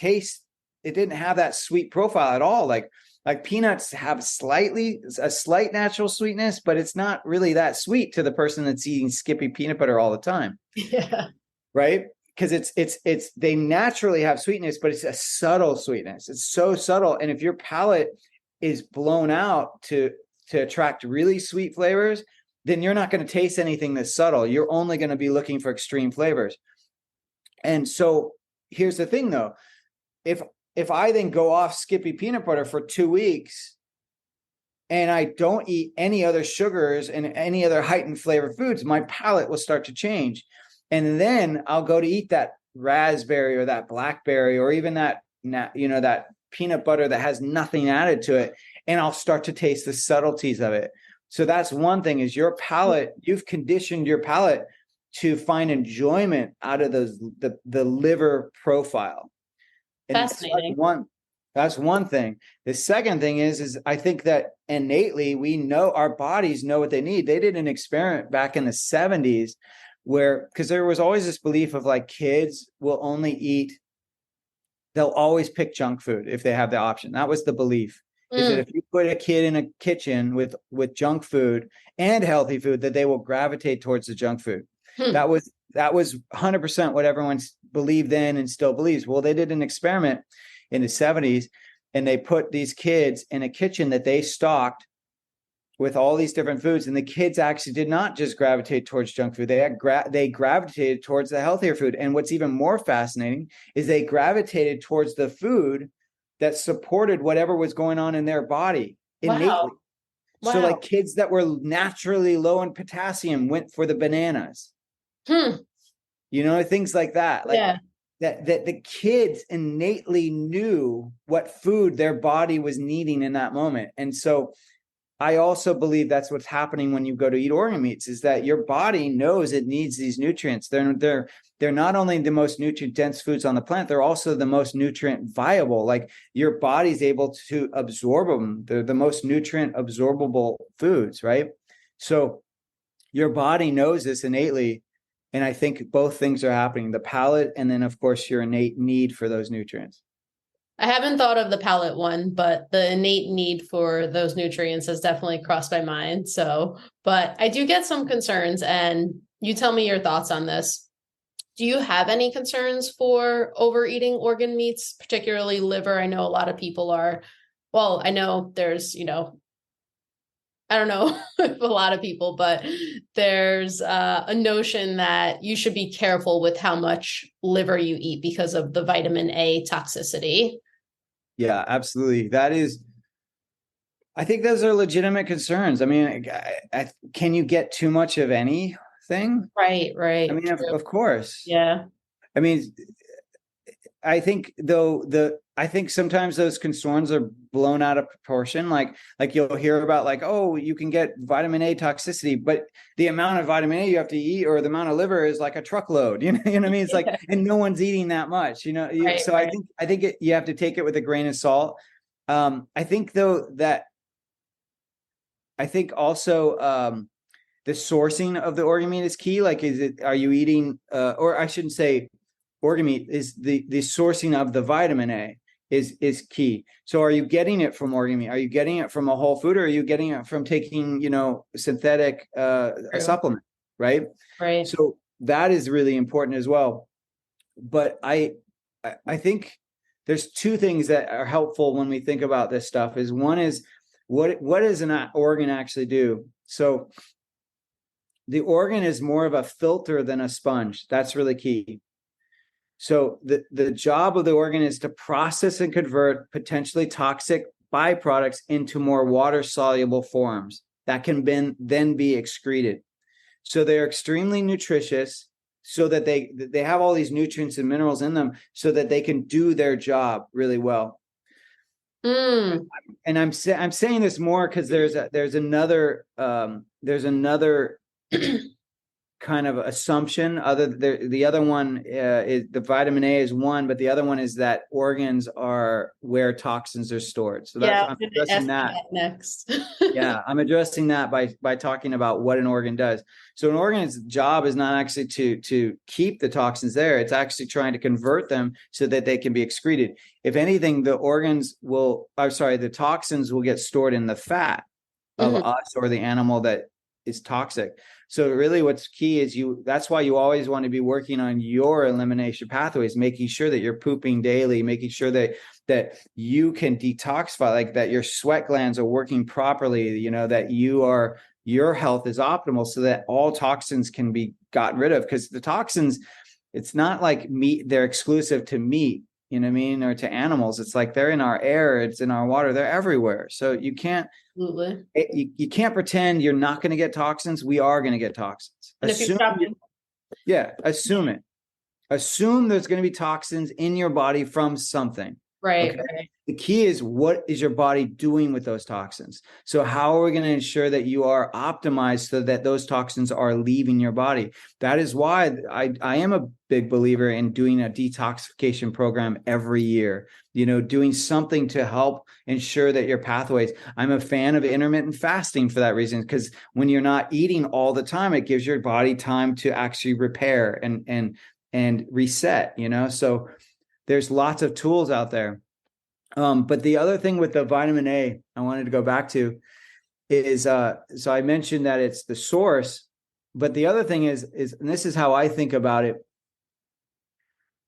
B: have that sweet profile at all. Like Like peanuts have a slight natural sweetness, but it's not really that sweet to the person that's eating Skippy peanut butter all the time.
A: Yeah.
B: Right? Because it's they naturally have sweetness, but it's a subtle sweetness. It's so subtle. And if your palate is blown out to attract really sweet flavors, then you're not going to taste anything that's subtle. You're only going to be looking for extreme flavors. And so here's the thing though. If I then go off Skippy peanut butter for 2 weeks and I don't eat any other sugars and any other heightened flavor foods, my palate will start to change. And then I'll go to eat that raspberry or that blackberry or even that peanut butter that has nothing added to it. And I'll start to taste the subtleties of it. So that's one thing, is your palate, you've conditioned your palate to find enjoyment out of the liver profile. And
A: Fascinating.
B: that's one thing. The second thing is I think that innately we know our bodies know what they need. They did an experiment back in the 70s where, because there was always this belief of like kids will only eat, they'll always pick junk food if they have the option. That was the belief. Is that if you put a kid in a kitchen with junk food and healthy food, that they will gravitate towards the junk food. That was 100% what everyone's believed then and still believes. Well, they did an experiment in the 70s and they put these kids in a kitchen that they stocked with all these different foods. And the kids actually did not just gravitate towards junk food. They gravitated towards the healthier food. And what's even more fascinating is they gravitated towards the food that supported whatever was going on in their body innately.
A: Wow.
B: So like kids that were naturally low in potassium went for the bananas. Things like that. Like that the kids innately knew what food their body was needing in that moment. And so I also believe that's what's happening when you go to eat organ meats, is that your body knows it needs these nutrients. They're not only the most nutrient dense foods on the planet, they're also the most nutrient viable. Like your body's able to absorb them. They're the most nutrient absorbable foods, right? So your body knows this innately. And I think both things are happening, the palate and then of course your innate need for those nutrients.
A: I haven't thought of the palate one, but the innate need for those nutrients has definitely crossed my mind. So, but I do get some concerns, and you tell me your thoughts on this. Do you have any concerns for overeating organ meats, particularly liver? I know a lot of people are, well, I know there's, I don't know if a lot of people, but there's a notion that you should be careful with how much liver you eat because of the vitamin A toxicity.
B: Yeah, absolutely. I think those are legitimate concerns. I mean, can you get too much of anything?
A: Right.
B: I mean, of course.
A: Yeah.
B: I mean, I think I think sometimes those concerns are blown out of proportion. Like you'll hear about like, oh, you can get vitamin A toxicity, but the amount of vitamin A you have to eat or the amount of liver is like a truckload. You know what I mean? It's like, and no one's eating that much.
A: Right,
B: so
A: right.
B: I think you have to take it with a grain of salt. I think though that I think also the sourcing of the organ meat is key. Like, are you eating, or I shouldn't say organ meat, is the sourcing of the vitamin A is key. So are you getting it from organ meat? Are you getting it from a whole food, or are you getting it from taking, synthetic a supplement, right?
A: Right.
B: So that is really important as well. But I think there's two things that are helpful when we think about this stuff. Is one is what does an organ actually do? So the organ is more of a filter than a sponge. That's really key. So the job of the organ is to process and convert potentially toxic byproducts into more water-soluble forms that can then be excreted. So they're extremely nutritious, so that they have all these nutrients and minerals in them so that they can do their job really well. And I'm saying this more because there's another kind of assumption. The other one is the vitamin A is one, but the other one is that organs are where toxins are stored. So
A: Yeah,
B: I'm
A: I'm gonna
B: addressing
A: ask
B: that.
A: that next.
B: Yeah, I'm addressing that by talking about what an organ does. So an organ's job is not actually to keep the toxins there. It's actually trying to convert them so that they can be excreted. If anything, the toxins will get stored in the fat of us or the animal that is toxic. So really what's key is that's why you always want to be working on your elimination pathways, making sure that you're pooping daily, making sure that you can detoxify, like that your sweat glands are working properly, that your health is optimal so that all toxins can be gotten rid of. Because the toxins, it's not like meat, they're exclusive to meat, you know what I mean, or to animals. It's like they're in our air, it's in our water, they're everywhere. So you can't you can't pretend you're not going to get toxins. We are going to get toxins. Assume it. Assume there's going to be toxins in your body from something.
A: Right.
B: Okay? Right. The key is, what is your body doing with those toxins? So how are we going to ensure that you are optimized so that those toxins are leaving your body? That is why I am a big believer in doing a detoxification program every year, doing something to help ensure that your pathways. I'm a fan of intermittent fasting for that reason, because when you're not eating all the time, it gives your body time to actually repair and reset, so there's lots of tools out there. But the other thing with the vitamin A I wanted to go back to is, so I mentioned that it's the source, but the other thing is, and this is how I think about it.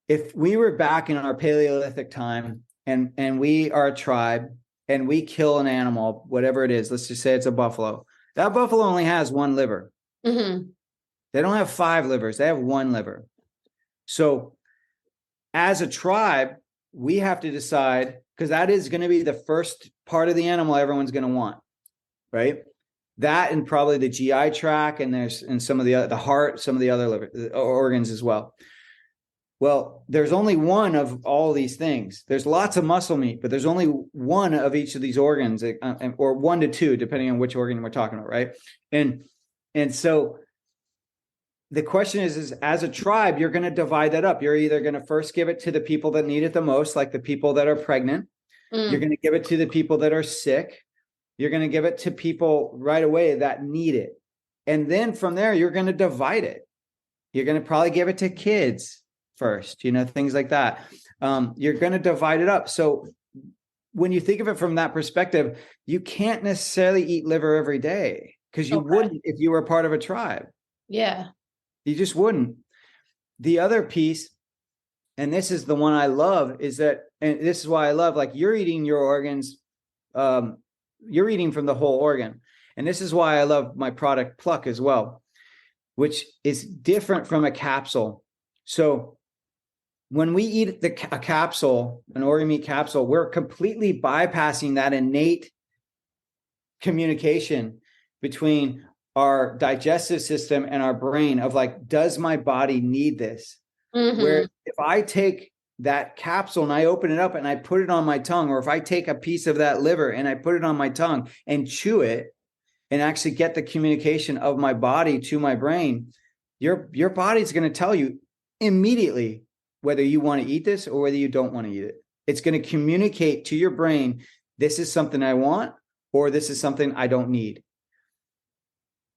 B: If we were back in our Paleolithic time and we are a tribe and we kill an animal, whatever it is, let's just say it's a buffalo. That buffalo only has one liver. They don't have 5 livers. They have 1 liver. So as a tribe, we have to decide, because that is going to be the first part of the animal everyone's going to want, right? That and probably the GI tract, and some of the heart, some of the other liver organs as well. Well, there's only one of all these things. There's lots of muscle meat, but there's only one of each of these organs, or 1 to 2, depending on which organ we're talking about, right? And so the question is as a tribe, you're going to divide that up. You're either going to first give it to the people that need it the most, like the people that are pregnant. You're going to give it to the people that are sick. You're going to give it to people right away that need it. And then from there, you're going to divide it. You're going to probably give it to kids first, things like that. You're going to divide it up. So when you think of it from that perspective, you can't necessarily eat liver every day, because you wouldn't if you were part of a tribe. Yeah. You just wouldn't. The other piece, and this is the one I love, is that, and this is why I love, like, you're eating your organs, you're eating from the whole organ. And this is why I love my product Pluck as well, which is different from a capsule. So when we eat a capsule, an organ meat capsule, we're completely bypassing that innate communication between our digestive system and our brain of, like, does my body need this? Where if I take that capsule and I open it up and I put it on my tongue, or if I take a piece of that liver and I put it on my tongue and chew it and actually get the communication of my body to my brain, your body's going to tell you immediately whether you want to eat this or whether you don't want to eat it. It's going to communicate to your brain, this is something I want, or this is something I don't need.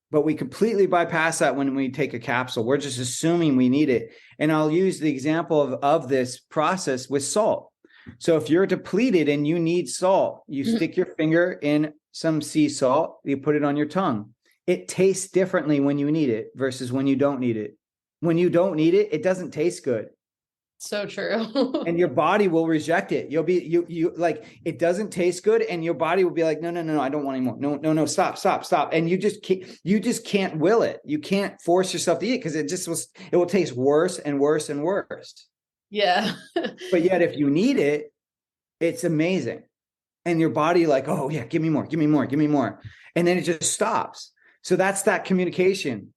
B: But we completely bypass that when we take a capsule. We're just assuming we need it. And I'll use the example of this process with salt. So if you're depleted and you need salt, you stick your finger in some sea salt, you put it on your tongue. It tastes differently when you need it versus when you don't need it. When you don't need it, it doesn't taste good.
A: So true.
B: And your body will reject it. You'll be, you like, it doesn't taste good. And your body will be like, no, I don't want any more. No, stop. And you just can't will it. You can't force yourself to eat it, because it will taste worse and worse and worse. Yeah. But yet if you need it, it's amazing. And your body, like, oh yeah, give me more. And then it just stops. So that's that communication.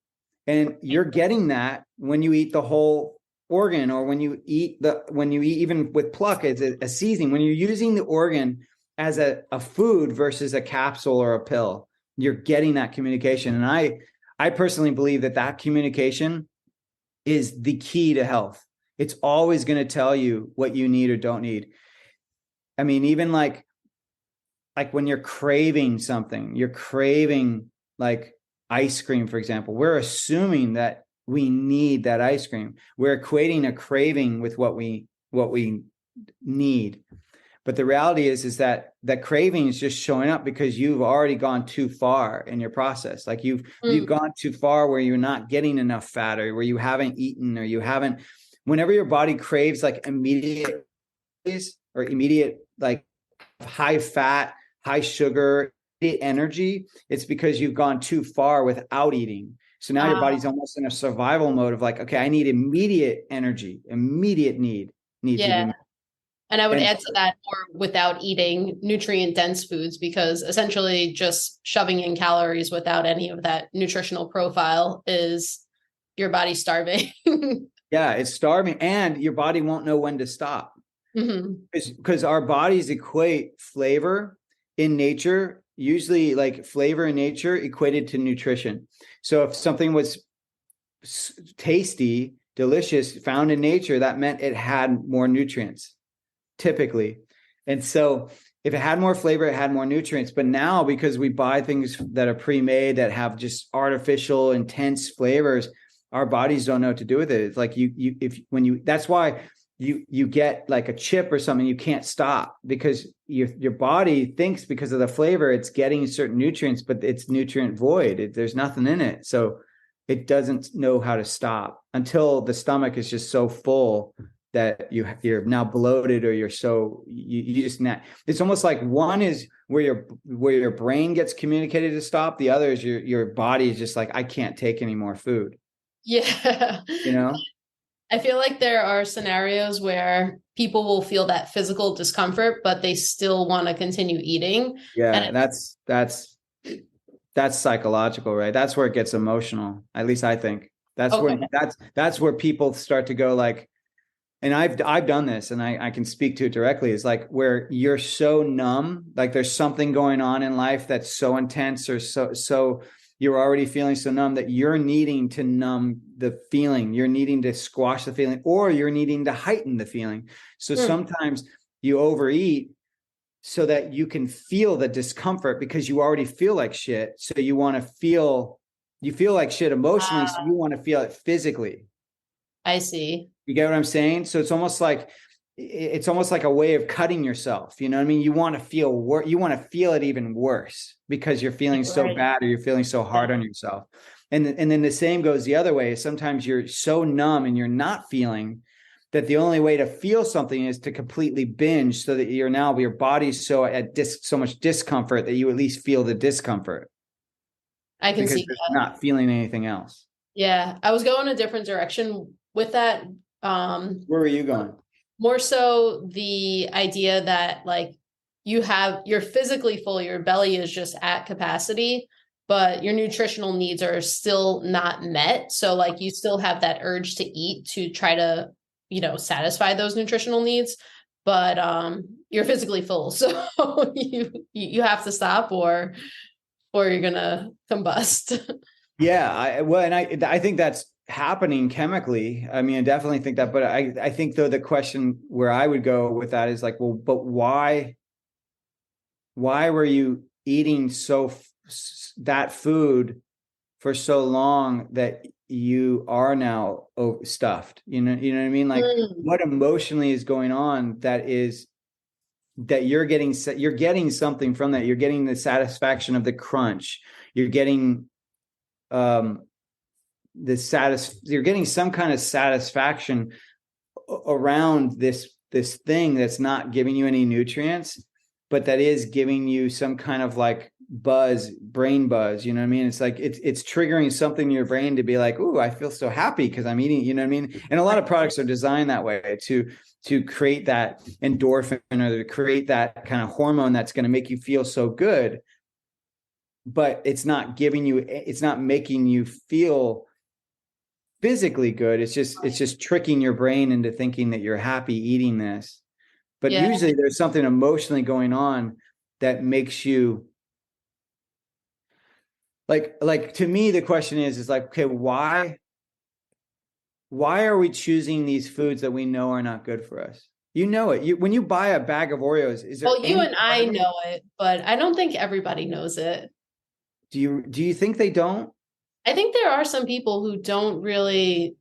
B: And you're getting that when you eat the whole organ, or when you eat even with Pluck, it's a seasoning. When you're using the organ as a food versus a capsule or a pill, you're getting that communication. And I personally believe that communication is the key to health. It's always going to tell you what you need or don't need. I mean, even like when you're craving something, you're craving like ice cream, for example, we're assuming that we need that ice cream. We're equating a craving with what we need. But the reality is that craving is just showing up because you've already gone too far in your process. Like you've gone too far where you're not getting enough fat, or where you haven't eaten, or you haven't. Whenever your body craves like immediate or immediate like high fat, high sugar energy, it's because you've gone too far without eating. So now your body's almost in a survival mode of like, okay, I need immediate energy, immediate need to be
A: Yeah.
B: met.
A: And I would
B: And
A: add to that, or without eating nutrient dense foods, because essentially just shoving in calories without any of that nutritional profile is your body starving.
B: yeah, it's starving, and your body won't know when to stop. Because our bodies equate flavor in nature, usually like flavor in nature equated to nutrition. So if something was tasty, delicious, found in nature, that meant it had more nutrients, typically. And so if it had more flavor, it had more nutrients. But now, because we buy things that are pre-made, that have just artificial, intense flavors, our bodies don't know what to do with it. It's like that's why you get like a chip or something, you can't stop, because your body thinks because of the flavor it's getting certain nutrients, but it's nutrient void. There's nothing in it. So it doesn't know how to stop until the stomach is just so full that you're now bloated, or you're so you just not. It's almost like one is where your brain gets communicated to stop. The other is your body is just like, I can't take any more food.
A: Yeah.
B: You know?
A: I feel like there are scenarios where people will feel that physical discomfort, but they still want to continue eating.
B: Yeah,
A: And
B: that's psychological, right? That's where it gets emotional. At least I think that's where people start to go like, and I've done this, and I can speak to it directly. Is like where you're so numb, like there's something going on in life that's so intense, or so you're already feeling so numb that you're needing to numb the feeling. You're needing to squash the feeling, or you're needing to heighten the feeling. So sometimes you overeat so that you can feel the discomfort, because you already feel like shit. So you feel like shit emotionally. So you want to feel it physically.
A: I see.
B: You get what I'm saying? So it's almost like a way of cutting yourself. You know what I mean? You want to feel it even worse because you're feeling so bad, or you're feeling so hard on yourself. And then the same goes the other way. Sometimes you're so numb and you're not feeling, that the only way to feel something is to completely binge, so that your body's so so much discomfort that you at least feel the discomfort.
A: I can see
B: you're
A: that.
B: not feeling anything else.
A: Yeah. I was going a different direction with that.
B: Where were you going?
A: More so the idea that like you're physically full, your belly is just at capacity, but your nutritional needs are still not met. So like you still have that urge to eat to try to, satisfy those nutritional needs, but you're physically full. So you have to stop, or you're gonna combust.
B: Yeah, I think that's happening chemically. I mean, I definitely think that, but I think though the question where I would go with that is like, well, but why were you eating that food for so long that you are now stuffed? You know what I mean? Like what emotionally is going on that you're getting something from that. You're getting the satisfaction of the crunch. You're getting you're getting some kind of satisfaction around this thing that's not giving you any nutrients, but that is giving you some kind of like brain buzz. You know what I mean? It's like it's triggering something in your brain to be like, ooh, I feel so happy because I'm eating. You know what I mean? And a lot of products are designed that way to create that endorphin, or to create that kind of hormone that's going to make you feel so good. But it's not making you feel physically good. It's just tricking your brain into thinking that you're happy eating this. But usually there's something emotionally going on that makes you Like to me, the question is like, okay, why are we choosing these foods that we know are not good for us? You know it. When you buy a bag of Oreos, is there
A: Well, you
B: any
A: and
B: part
A: I
B: of it?
A: know it, but I don't think everybody knows it.
B: Do you think they don't?
A: I think there are some people who don't really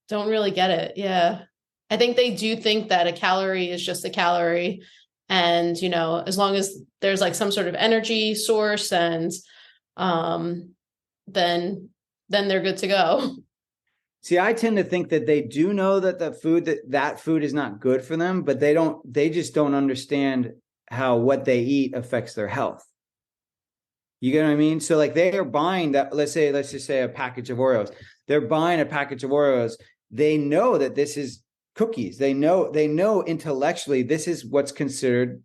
A: get it. Yeah. I think they do think that a calorie is just a calorie. And, as long as there's like some sort of energy source and um then they're good to go.
B: See, I tend to think that they do know that that food is not good for them, but they just don't understand how what they eat affects their health. You get what I mean? So like they are buying that, let's just say a package of Oreos. They're buying a package of Oreos. They know that this is cookies. They know intellectually this is what's considered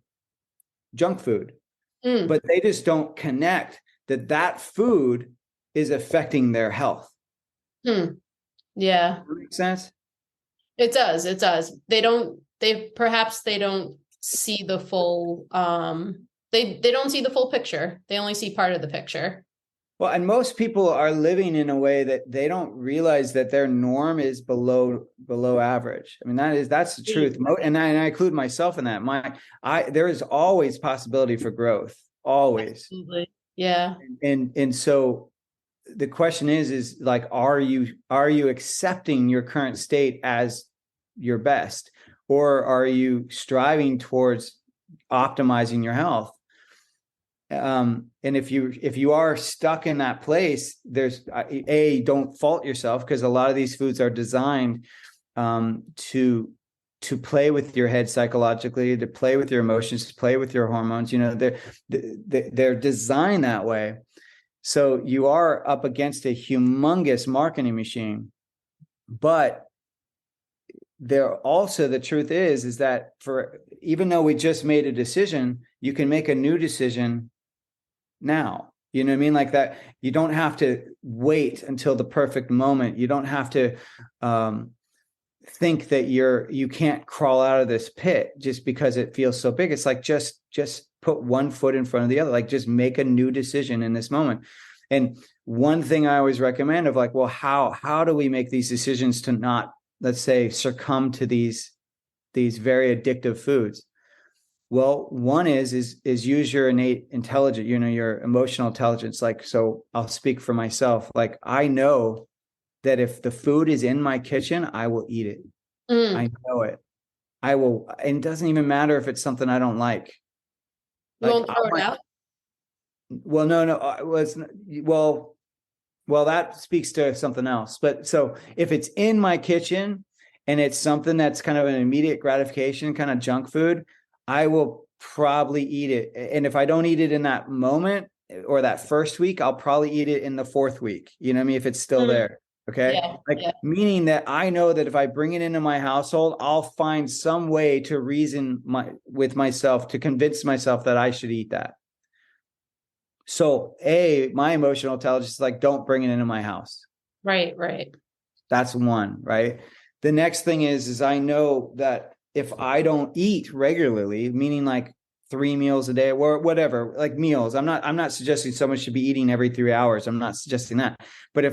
B: junk food,
A: Mm,
B: but they just don't connect that food is affecting their health.
A: hmm. Yeah.
B: Does that make sense?
A: It does. It does. They don't see the full they don't see the full picture. They only see part of the picture.
B: Well, and most people are living in a way that they don't realize that their norm is below average. I mean, that's the truth. And I include myself in that. There is always possibility for growth, always.
A: Absolutely. Yeah.
B: And so the question is like, are you accepting your current state as your best, or are you striving towards optimizing your health? And if you are stuck in that place, there's don't fault yourself, because a lot of these foods are designed to play with your head psychologically, to play with your emotions, to play with your hormones. They're designed that way. So you are up against a humongous marketing machine. But there also, the truth is that even though we just made a decision, you can make a new decision now. You know what I mean? Like that, you don't have to wait until the perfect moment. You don't have to think that you can't crawl out of this pit just because it feels so big. It's like just put one foot in front of the other. Like just make a new decision in this moment. And one thing I always recommend of like, well, how do we make these decisions to not, let's say, succumb to these very addictive foods? Well, one is use your innate intelligence, your emotional intelligence. Like, so I'll speak for myself. Like, I know that if the food is in my kitchen, I will eat it. I know it. I will. And it doesn't even matter if it's something I don't like.
A: You
B: Like,
A: won't throw it out?
B: well, no, no. Well, that speaks to something else. But so if it's in my kitchen and it's something that's kind of an immediate gratification, kind of junk food, I will probably eat it. And if I don't eat it in that moment or that first week, I'll probably eat it in the fourth week. You know what I mean? If it's still there. Okay.
A: Yeah.
B: Like,
A: Yeah.
B: meaning that I know that if I bring it into my household, I'll find some way to reason with myself, to convince myself that I should eat that. So my emotional intelligence is like, don't bring it into my house.
A: Right. Right.
B: That's one, right? The next thing is I know that if I don't eat regularly, meaning like 3 meals a day or whatever, like meals, I'm not suggesting someone should be eating every 3 hours. I'm not suggesting that. But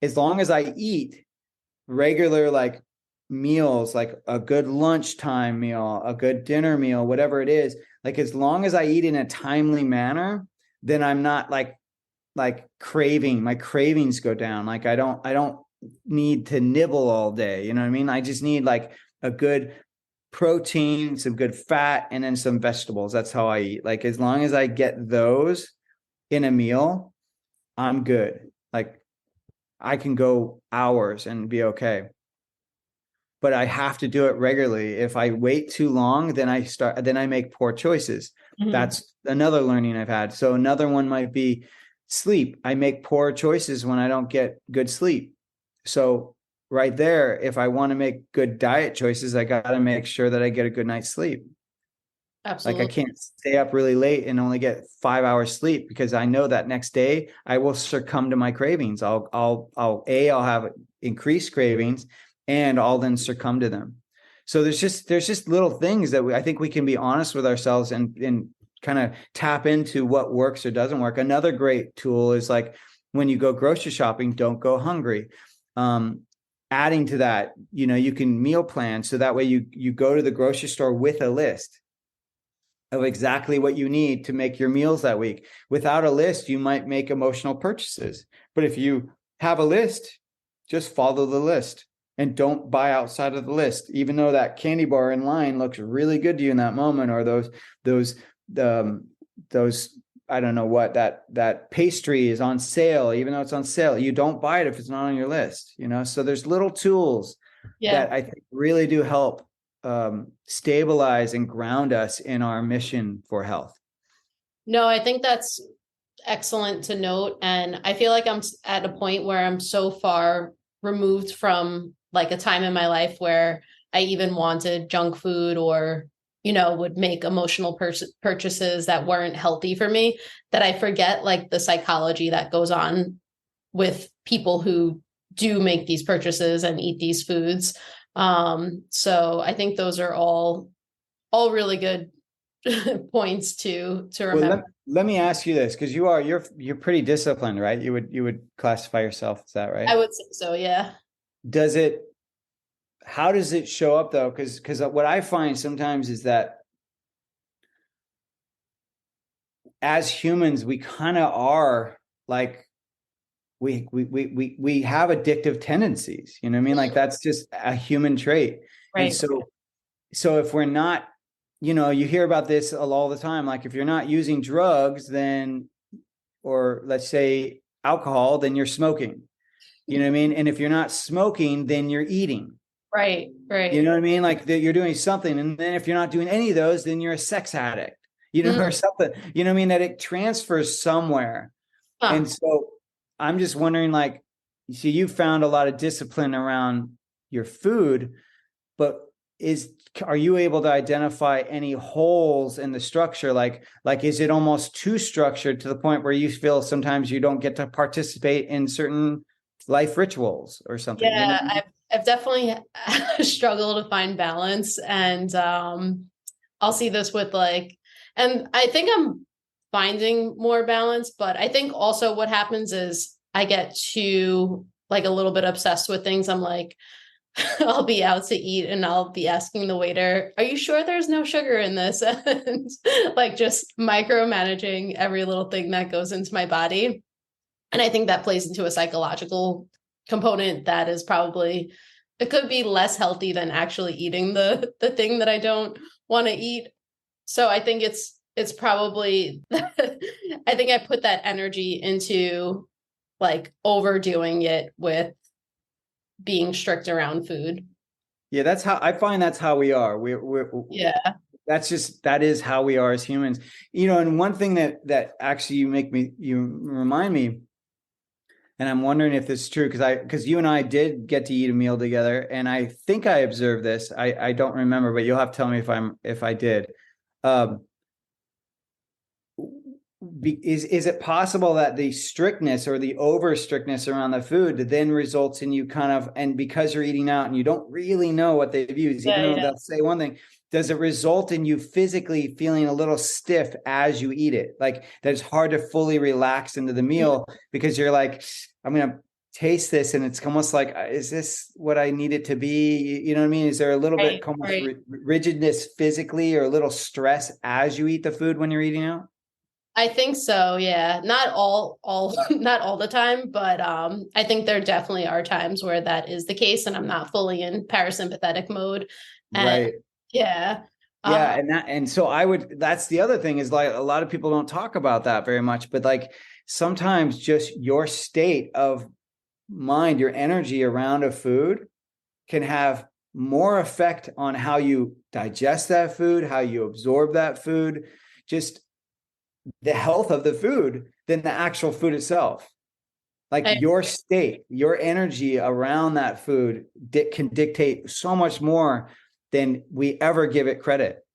B: as long as I eat regular, like meals, like a good lunchtime meal, a good dinner meal, whatever it is, like as long as I eat in a timely manner, then I'm not like my cravings go down. Like I don't need to nibble all day. You know what I mean? I just need like a good protein, some good fat, and then some vegetables. That's how I eat. Like as long as I get those in a meal, I'm good. Like I can go hours and be okay. But I have to do it regularly. If I wait too long, then I make poor choices.
A: Mhm.
B: That's another learning I've had. So another one might be sleep. I make poor choices when I don't get good sleep. So right there, if I want to make good diet choices, I got to make sure that I get a good night's sleep. Like I
A: Absolutely.
B: can't stay up really late and only get 5 hours sleep, because I know that next day I will succumb to my cravings. I'll have increased cravings, and I'll then succumb to them. So there's just little things that I think we can be honest with ourselves and kind of tap into what works or doesn't work. Another great tool is like when you go grocery shopping, don't go hungry. Adding to that, you can meal plan. So that way you go to the grocery store with a list of exactly what you need to make your meals that week. Without a list, you might make emotional purchases. But if you have a list, just follow the list and don't buy outside of the list, even though that candy bar in line looks really good to you in that moment, or those I don't know what, that pastry is on sale, even though it's on sale, you don't buy it if it's not on your list, So there's little tools that I think really do help stabilize and ground us in our mission for health.
A: No, I think that's excellent to note. And I feel like I'm at a point where I'm so far removed from like a time in my life where I even wanted junk food or, would make emotional purchases that weren't healthy for me, that I forget like the psychology that goes on with people who do make these purchases and eat these foods. So I think those are all really good points to remember.
B: Well, let me ask you this, because you're pretty disciplined, right? You would classify yourself, is that right?
A: I would say so, yeah.
B: How does it show up though? Because what I find sometimes is that as humans, we kind of are like, we have addictive tendencies, you know what I mean? Like that's just a human trait.
A: Right.
B: And so if we're not, you hear about this all the time. Like if you're not using drugs, then, or let's say alcohol, then you're smoking, you know what I mean? And if you're not smoking, then you're eating.
A: Right.
B: You know what I mean? Like you're doing something. And then if you're not doing any of those, then you're a sex addict, or something, you know what I mean? That it transfers somewhere.
A: Huh.
B: And so I'm just wondering, like, so you found a lot of discipline around your food, but are you able to identify any holes in the structure? Like, is it almost too structured to the point where you feel sometimes you don't get to participate in certain life rituals or something?
A: Yeah, I've definitely struggled to find balance, and I'll see this with and I think I'm finding more balance, but I think also what happens is I get too a little bit obsessed with things. I'm like, I'll be out to eat and I'll be asking the waiter, are you sure there's no sugar in this? And just micromanaging every little thing that goes into my body. And I think that plays into a psychological component that is probably, it could be less healthy than actually eating the thing that I don't want to eat. So I think it's probably, I think I put that energy into overdoing it with being strict around food.
B: Yeah, that's how we are.
A: Yeah.
B: That is how we are as humans. And one thing that actually you remind me, and I'm wondering if this is true, because you and I did get to eat a meal together, and I think I observed this. I don't remember, but you'll have to tell me if I did. Is it possible that the strictness or the over strictness around the food then results in you and because you're eating out and you don't really know what they've used, even though they'll say one thing, does it result in you physically feeling a little stiff as you eat it? Like that it's hard to fully relax into the meal because you're like, I'm going to taste this. And it's almost like, is this what I need it to be? You know what I mean? Is there a little bit rigidness physically or a little stress as you eat the food when you're eating out?
A: I think so. Yeah. Not all, not all the time, but I think there definitely are times where that is the case and I'm not fully in parasympathetic mode. And
B: right.
A: Yeah.
B: Yeah. That's the other thing is like a lot of people don't talk about that very much, but like sometimes just your state of mind, your energy around a food can have more effect on how you digest that food, how you absorb that food, just the health of the food than the actual food itself. Like your state, your energy around that food can dictate so much more than we ever give it credit.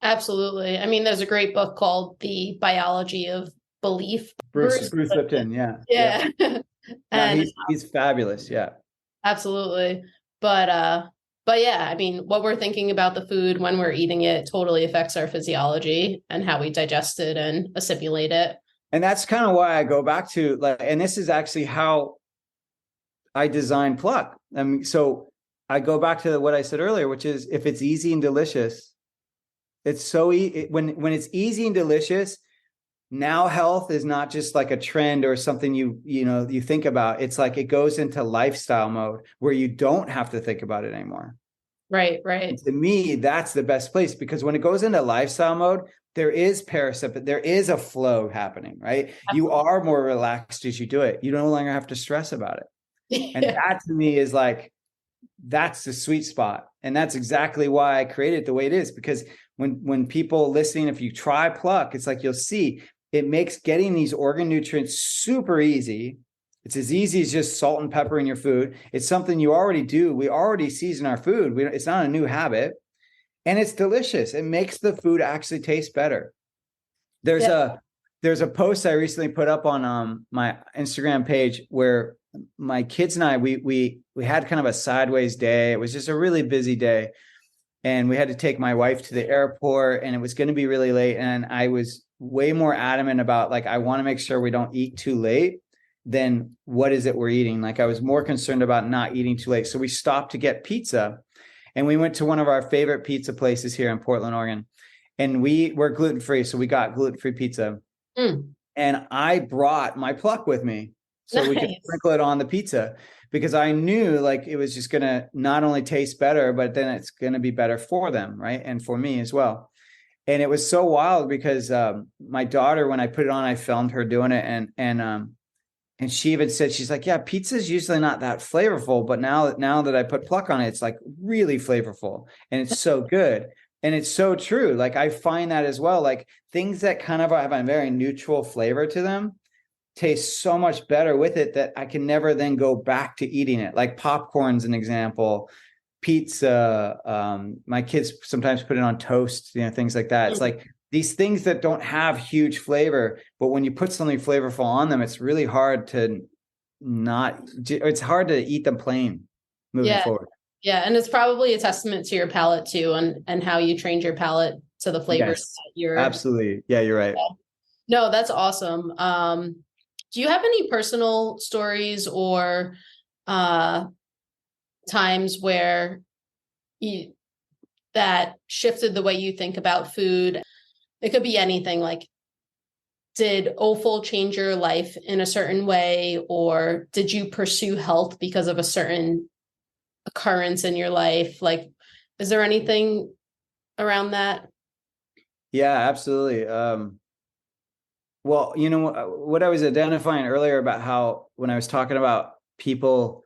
A: Absolutely. I mean, there's a great book called The Biology of Belief.
B: Bruce Lipton. Yeah.
A: Yeah.
B: And he's fabulous. Yeah.
A: Absolutely. But But yeah, I mean, what we're thinking about the food when we're eating it totally affects our physiology and how we digest it and assimilate it.
B: And that's kind of why I go back to like, and this is actually how I designed Pluck. So I go back to what I said earlier, which is if it's easy and delicious, it's so when it's easy and delicious. Now health is not just like a trend or something you think about. It's like it goes into lifestyle mode where you don't have to think about it anymore.
A: Right, right.
B: And to me, that's the best place, because when it goes into lifestyle mode, there is there is a flow happening, right? You are more relaxed as you do it. You no longer have to stress about it. And that to me is like, that's the sweet spot. And that's exactly why I created it the way it is, because when people listening, if you try Pluck, it's like, you'll see it makes getting these organ nutrients super easy. It's as easy as just salt and pepper in your food. It's something you already do. We already season our food. It's not a new habit, and it's delicious. It makes the food actually taste better. There's a post I recently put up on my Instagram page where my kids and I we had kind of a sideways day. It was just a really busy day, and we had to take my wife to the airport, and it was going to be really late. And I was way more adamant about, like, I want to make sure we don't eat too late than what is it we're eating. Like, I was more concerned about not eating too late. So we stopped to get pizza, and we went to one of our favorite pizza places here in Portland, Oregon. And we were gluten-free. So we got gluten-free pizza. And I brought my Pluck with me so we could sprinkle it on the pizza, because I knew like it was just going to not only taste better, but then it's going to be better for them. Right. And for me as well. And it was so wild because my daughter, when I put it on, I filmed her doing it. And she even said, she's like, yeah, pizza is usually not that flavorful, but now that I put Pluck on it, it's like really flavorful, and it's so good. And it's so true. Like, I find that as well, like things that kind of have a very neutral flavor to them taste so much better with it that I can never then go back to eating it. Like popcorn's an example, pizza. My kids sometimes put it on toast, things like that. It's like these things that don't have huge flavor, but when you put something flavorful on them, it's really hard to it's hard to eat them plain moving forward.
A: Yeah. And it's probably a testament to your palate too, and how you trained your palate to the flavors that you're
B: absolutely. Yeah, you're right.
A: No, that's awesome. Do you have any personal stories or times where that shifted the way you think about food? It could be anything. Like, did offal change your life in a certain way, or did you pursue health because of a certain occurrence in your life? Like, is there anything around that?
B: Yeah, absolutely. Well, what I was identifying earlier about how, when I was talking about people,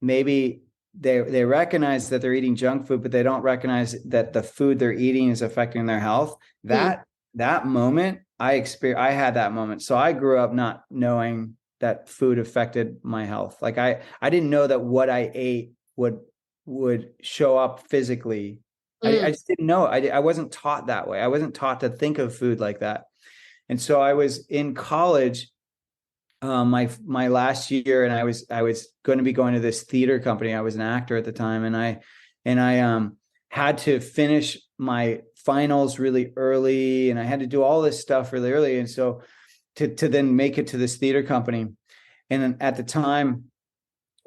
B: maybe they recognize that they're eating junk food, but they don't recognize that the food they're eating is affecting their health. That moment I had that moment. So I grew up not knowing that food affected my health. Like I didn't know that what I ate would show up physically. I just didn't know. I wasn't taught that way. I wasn't taught to think of food like that. And so I was in college, my last year, and I was going to be going to this theater company. I was an actor at the time, and I had to finish my finals really early, and I had to do all this stuff really early. And so to then make it to this theater company, and at the time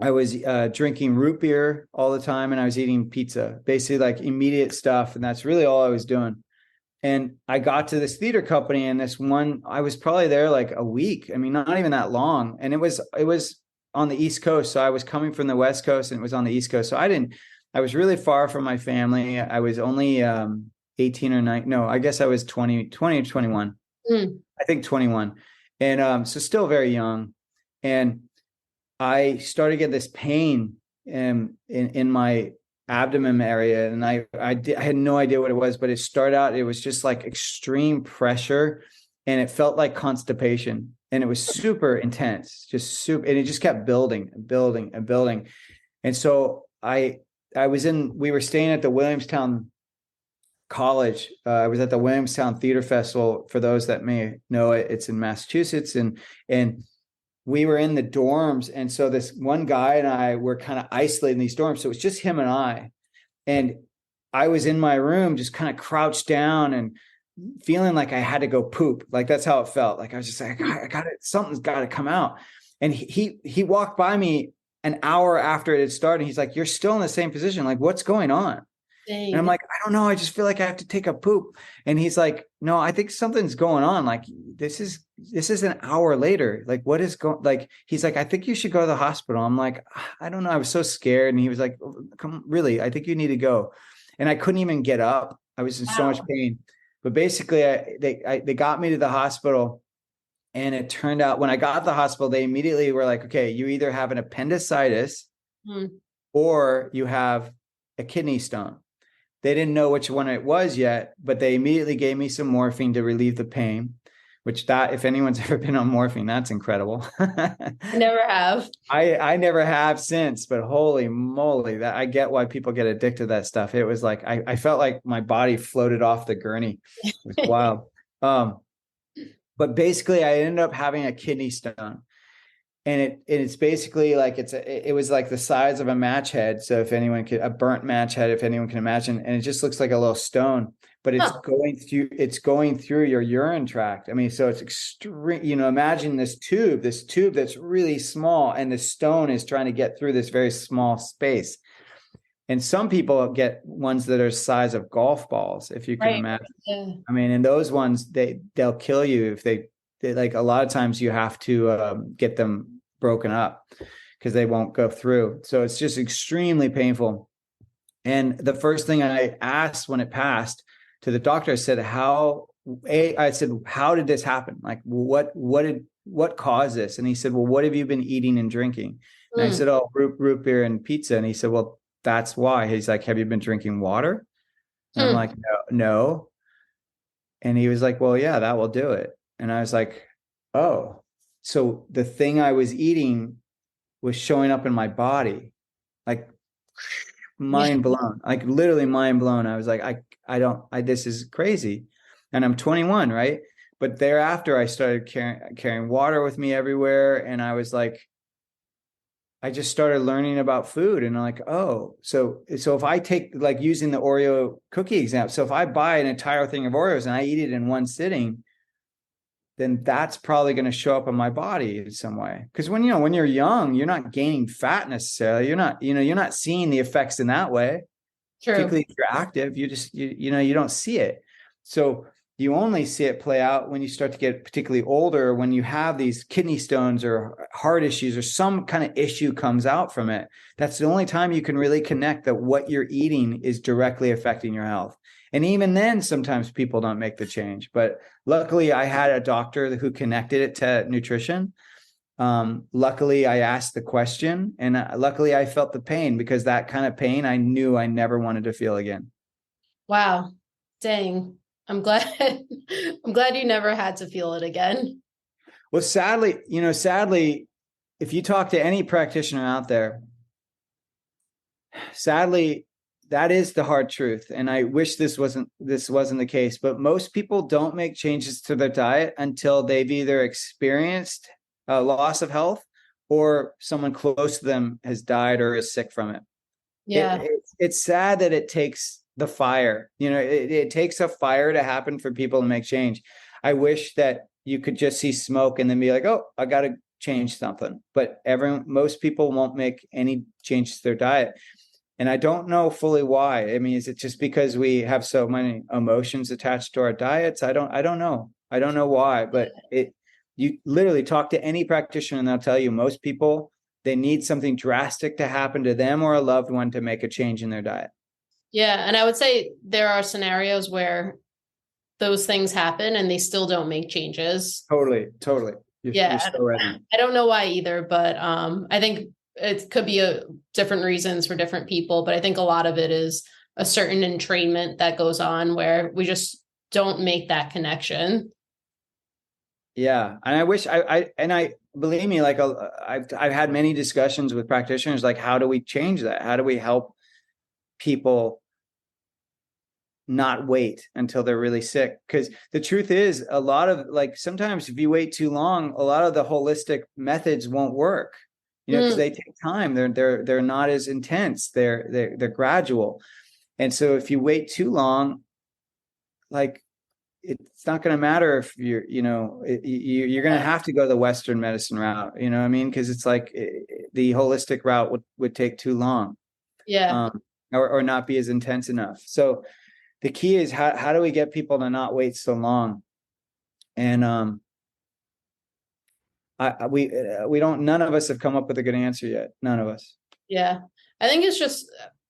B: I was drinking root beer all the time, and I was eating pizza, basically like immediate stuff, and that's really all I was doing. And I got to this theater company, and I was probably there like a week. I mean, not even that long. And it was on the East Coast. So I was coming from the West Coast, and it was on the East Coast. So I was really far from my family. I was only 18 or 9. No, I guess I was 20 or 21. I think 21. And so still very young. And I started to get this pain in my abdomen area, and I had no idea what it was, but it was just like extreme pressure, and it felt like constipation, and it was super intense, and it just kept building and building and building. And so we were staying at the Williamstown College. I was at the Williamstown Theater Festival. For those that may know it, it's in Massachusetts, and we were in the dorms. And so this one guy and I were kind of isolated in these dorms. So it was just him and I. And I was in my room, just kind of crouched down and feeling like I had to go poop. Like that's how it felt. Like I was just like, I got it. Something's got to come out. And he walked by me an hour after it had started. He's like, you're still in the same position. Like, what's going on?
A: Dang.
B: And I'm like, I don't know. I just feel like I have to take a poop. And he's like, no, I think something's going on. Like this is an hour later. Like what is going, like, he's like, I think you should go to the hospital. I'm like, I don't know. I was so scared. And he was like, come, really, I think you need to go. And I couldn't even get up. I was in so much pain. But basically they got me to the hospital, and it turned out when I got to the hospital, they immediately were like, okay, you either have an appendicitis or you have a kidney stone. They didn't know which one it was yet, but they immediately gave me some morphine to relieve the pain, which that, if anyone's ever been on morphine, that's incredible.
A: I never have.
B: I never have since, but holy moly, that I get why people get addicted to that stuff. It was like, I felt like my body floated off the gurney. It was wild. But basically I ended up having a kidney stone. And it's basically like it was like the size of a match head. So if anyone could, a burnt match head, if anyone can imagine, and it just looks like a little stone, but it's going through your urine tract. I mean, so it's extreme, imagine this tube that's really small, and the stone is trying to get through this very small space. And some people get ones that are size of golf balls, if you can imagine. Yeah. I mean, and those ones, they'll kill you if they like, a lot of times you have to get them broken up because they won't go through. So it's just extremely painful. And the first thing I asked when it passed to the doctor, I said, how did this happen? Like, what caused this? And he said, well, what have you been eating and drinking? And I said, oh, root beer and pizza. And he said, well, that's why. He's like, have you been drinking water? And I'm like, no. And he was like, well, yeah, that will do it. And I was like, oh, so the thing I was eating was showing up in my body, like mind blown, like literally mind blown. I was like, this is crazy. And I'm 21, right? But thereafter I started carrying water with me everywhere. And I was like, I just started learning about food, and I'm like, oh, so if I take, like, using the Oreo cookie example, so if I buy an entire thing of Oreos and I eat it in one sitting, then that's probably going to show up in my body in some way. Because when you're young, you're not gaining fat necessarily. You're not seeing the effects in that way. True. Particularly if you're active, you don't see it. So you only see it play out when you start to get particularly older, when you have these kidney stones or heart issues or some kind of issue comes out from it. That's the only time you can really connect that what you're eating is directly affecting your health. And even then, sometimes people don't make the change. But luckily, I had a doctor who connected it to nutrition. Luckily, I asked the question, and luckily, I felt the pain, because that kind of pain I knew I never wanted to feel again.
A: Wow. Dang. I'm glad you never had to feel it again.
B: Well, sadly, if you talk to any practitioner out there, sadly, that is the hard truth. And I wish this wasn't the case, but most people don't make changes to their diet until they've either experienced a loss of health or someone close to them has died or is sick from it. Yeah. It's sad that it takes the fire. It takes a fire to happen for people to make change. I wish that you could just see smoke and then be like, oh, I got to change something. But most people won't make any changes to their diet. And I don't know fully why. I mean, is it just because we have so many emotions attached to our diets? I don't know. I don't know why, but you literally talk to any practitioner and they'll tell you most people, they need something drastic to happen to them or a loved one to make a change in their diet.
A: Yeah. And I would say there are scenarios where those things happen and they still don't make changes.
B: Totally.
A: You're so ready. I don't know why either, but I think it could be different reasons for different people, but I think a lot of it is a certain entrainment that goes on where we just don't make that connection.
B: Yeah. And I wish I believe me, like I've had many discussions with practitioners, like, how do we change that? How do we help people not wait until they're really sick? Because the truth is, a lot of, like, sometimes if you wait too long, a lot of the holistic methods won't work, because they take time. They're not as intense. They're gradual. And so if you wait too long, like it's not going to matter if you're going to have to go the Western medicine route, you know what I mean? Because it's like the holistic route would take too long,
A: Yeah.
B: or not be as intense enough. So the key is how do we get people to not wait so long? And we don't, none of us have come up with a good answer yet. None of us.
A: Yeah. I think it's just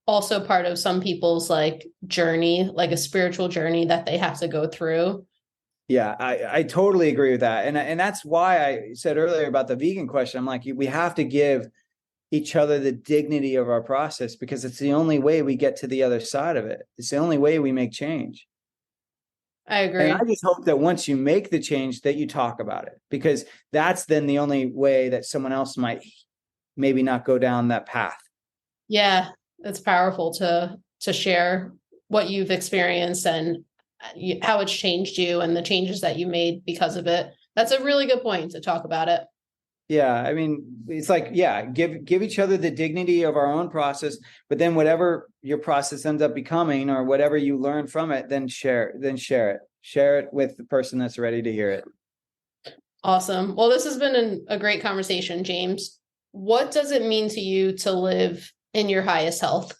A: also part of some people's like journey, like a spiritual journey that they have to go through.
B: Yeah, I totally agree with that. And that's why I said earlier about the vegan question. I'm like, we have to give each other the dignity of our process, because it's the only way we get to the other side of it. It's the only way we make change.
A: I
B: And
A: agree.
B: I just hope that once you make the change that you talk about it, because that's then the only way that someone else might maybe not go down that path.
A: Yeah, it's powerful to share what you've experienced and how it's changed you and the changes that you made because of it. That's a really good point to talk about it.
B: Yeah, I mean, it's like, yeah, give each other the dignity of our own process, but then whatever your process ends up becoming or whatever you learn from it, then share it. Share it with the person that's ready to hear it.
A: Awesome. Well, this has been a great conversation, James. What does it mean to you to live in your highest health?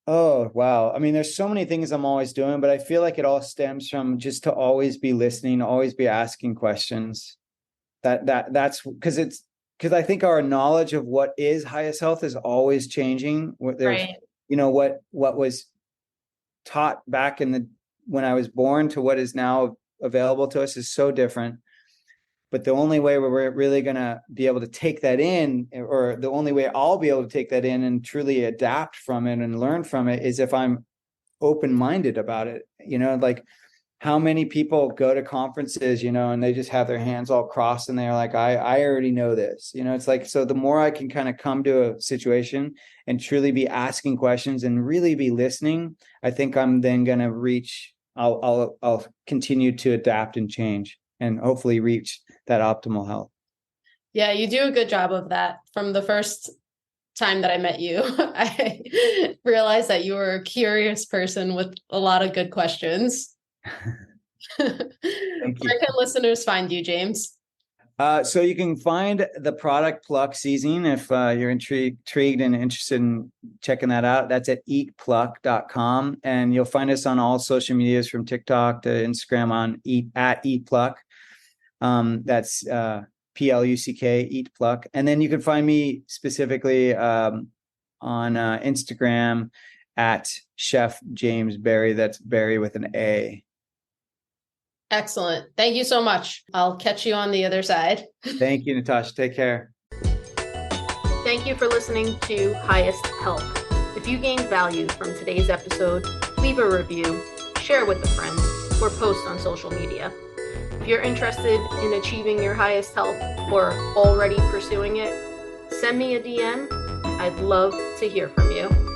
B: Oh, wow. I mean, there's so many things I'm always doing, but I feel like it all stems from just to always be listening, always be asking questions. That's because I think our knowledge of what is highest health is always changing. There's,
A: Right.
B: what was taught back when I was born to what is now available to us is so different. But the only way we're really going to be able to take that in, or the only way I'll be able to take that in and truly adapt from it and learn from it, is if I'm open-minded about it. Like, how many people go to conferences, and they just have their hands all crossed and they're like, I already know this. It's like, so the more I can kind of come to a situation and truly be asking questions and really be listening, I think I'm then going to I'll continue to adapt and change and hopefully reach that optimal health.
A: Yeah, you do a good job of that. From the first time that I met you, I realized that you were a curious person with a lot of good questions.
B: Thank you.
A: Where can listeners find you, James?
B: So you can find the product Pluck seasoning if you're intrigued and interested in checking that out. That's at eatpluck.com. And you'll find us on all social medias from TikTok to Instagram on at eatpluck. That's PLUCK, Eat Pluck. And then you can find me specifically on Instagram at Chef James Barry. That's Barry with an A.
A: Excellent. Thank you so much. I'll catch you on the other side.
B: Thank you, Natasha. Take care.
A: Thank you for listening to Highest Health. If you gained value from today's episode, leave a review, share with a friend, or post on social media. If you're interested in achieving your highest health or already pursuing it, send me a DM. I'd love to hear from you.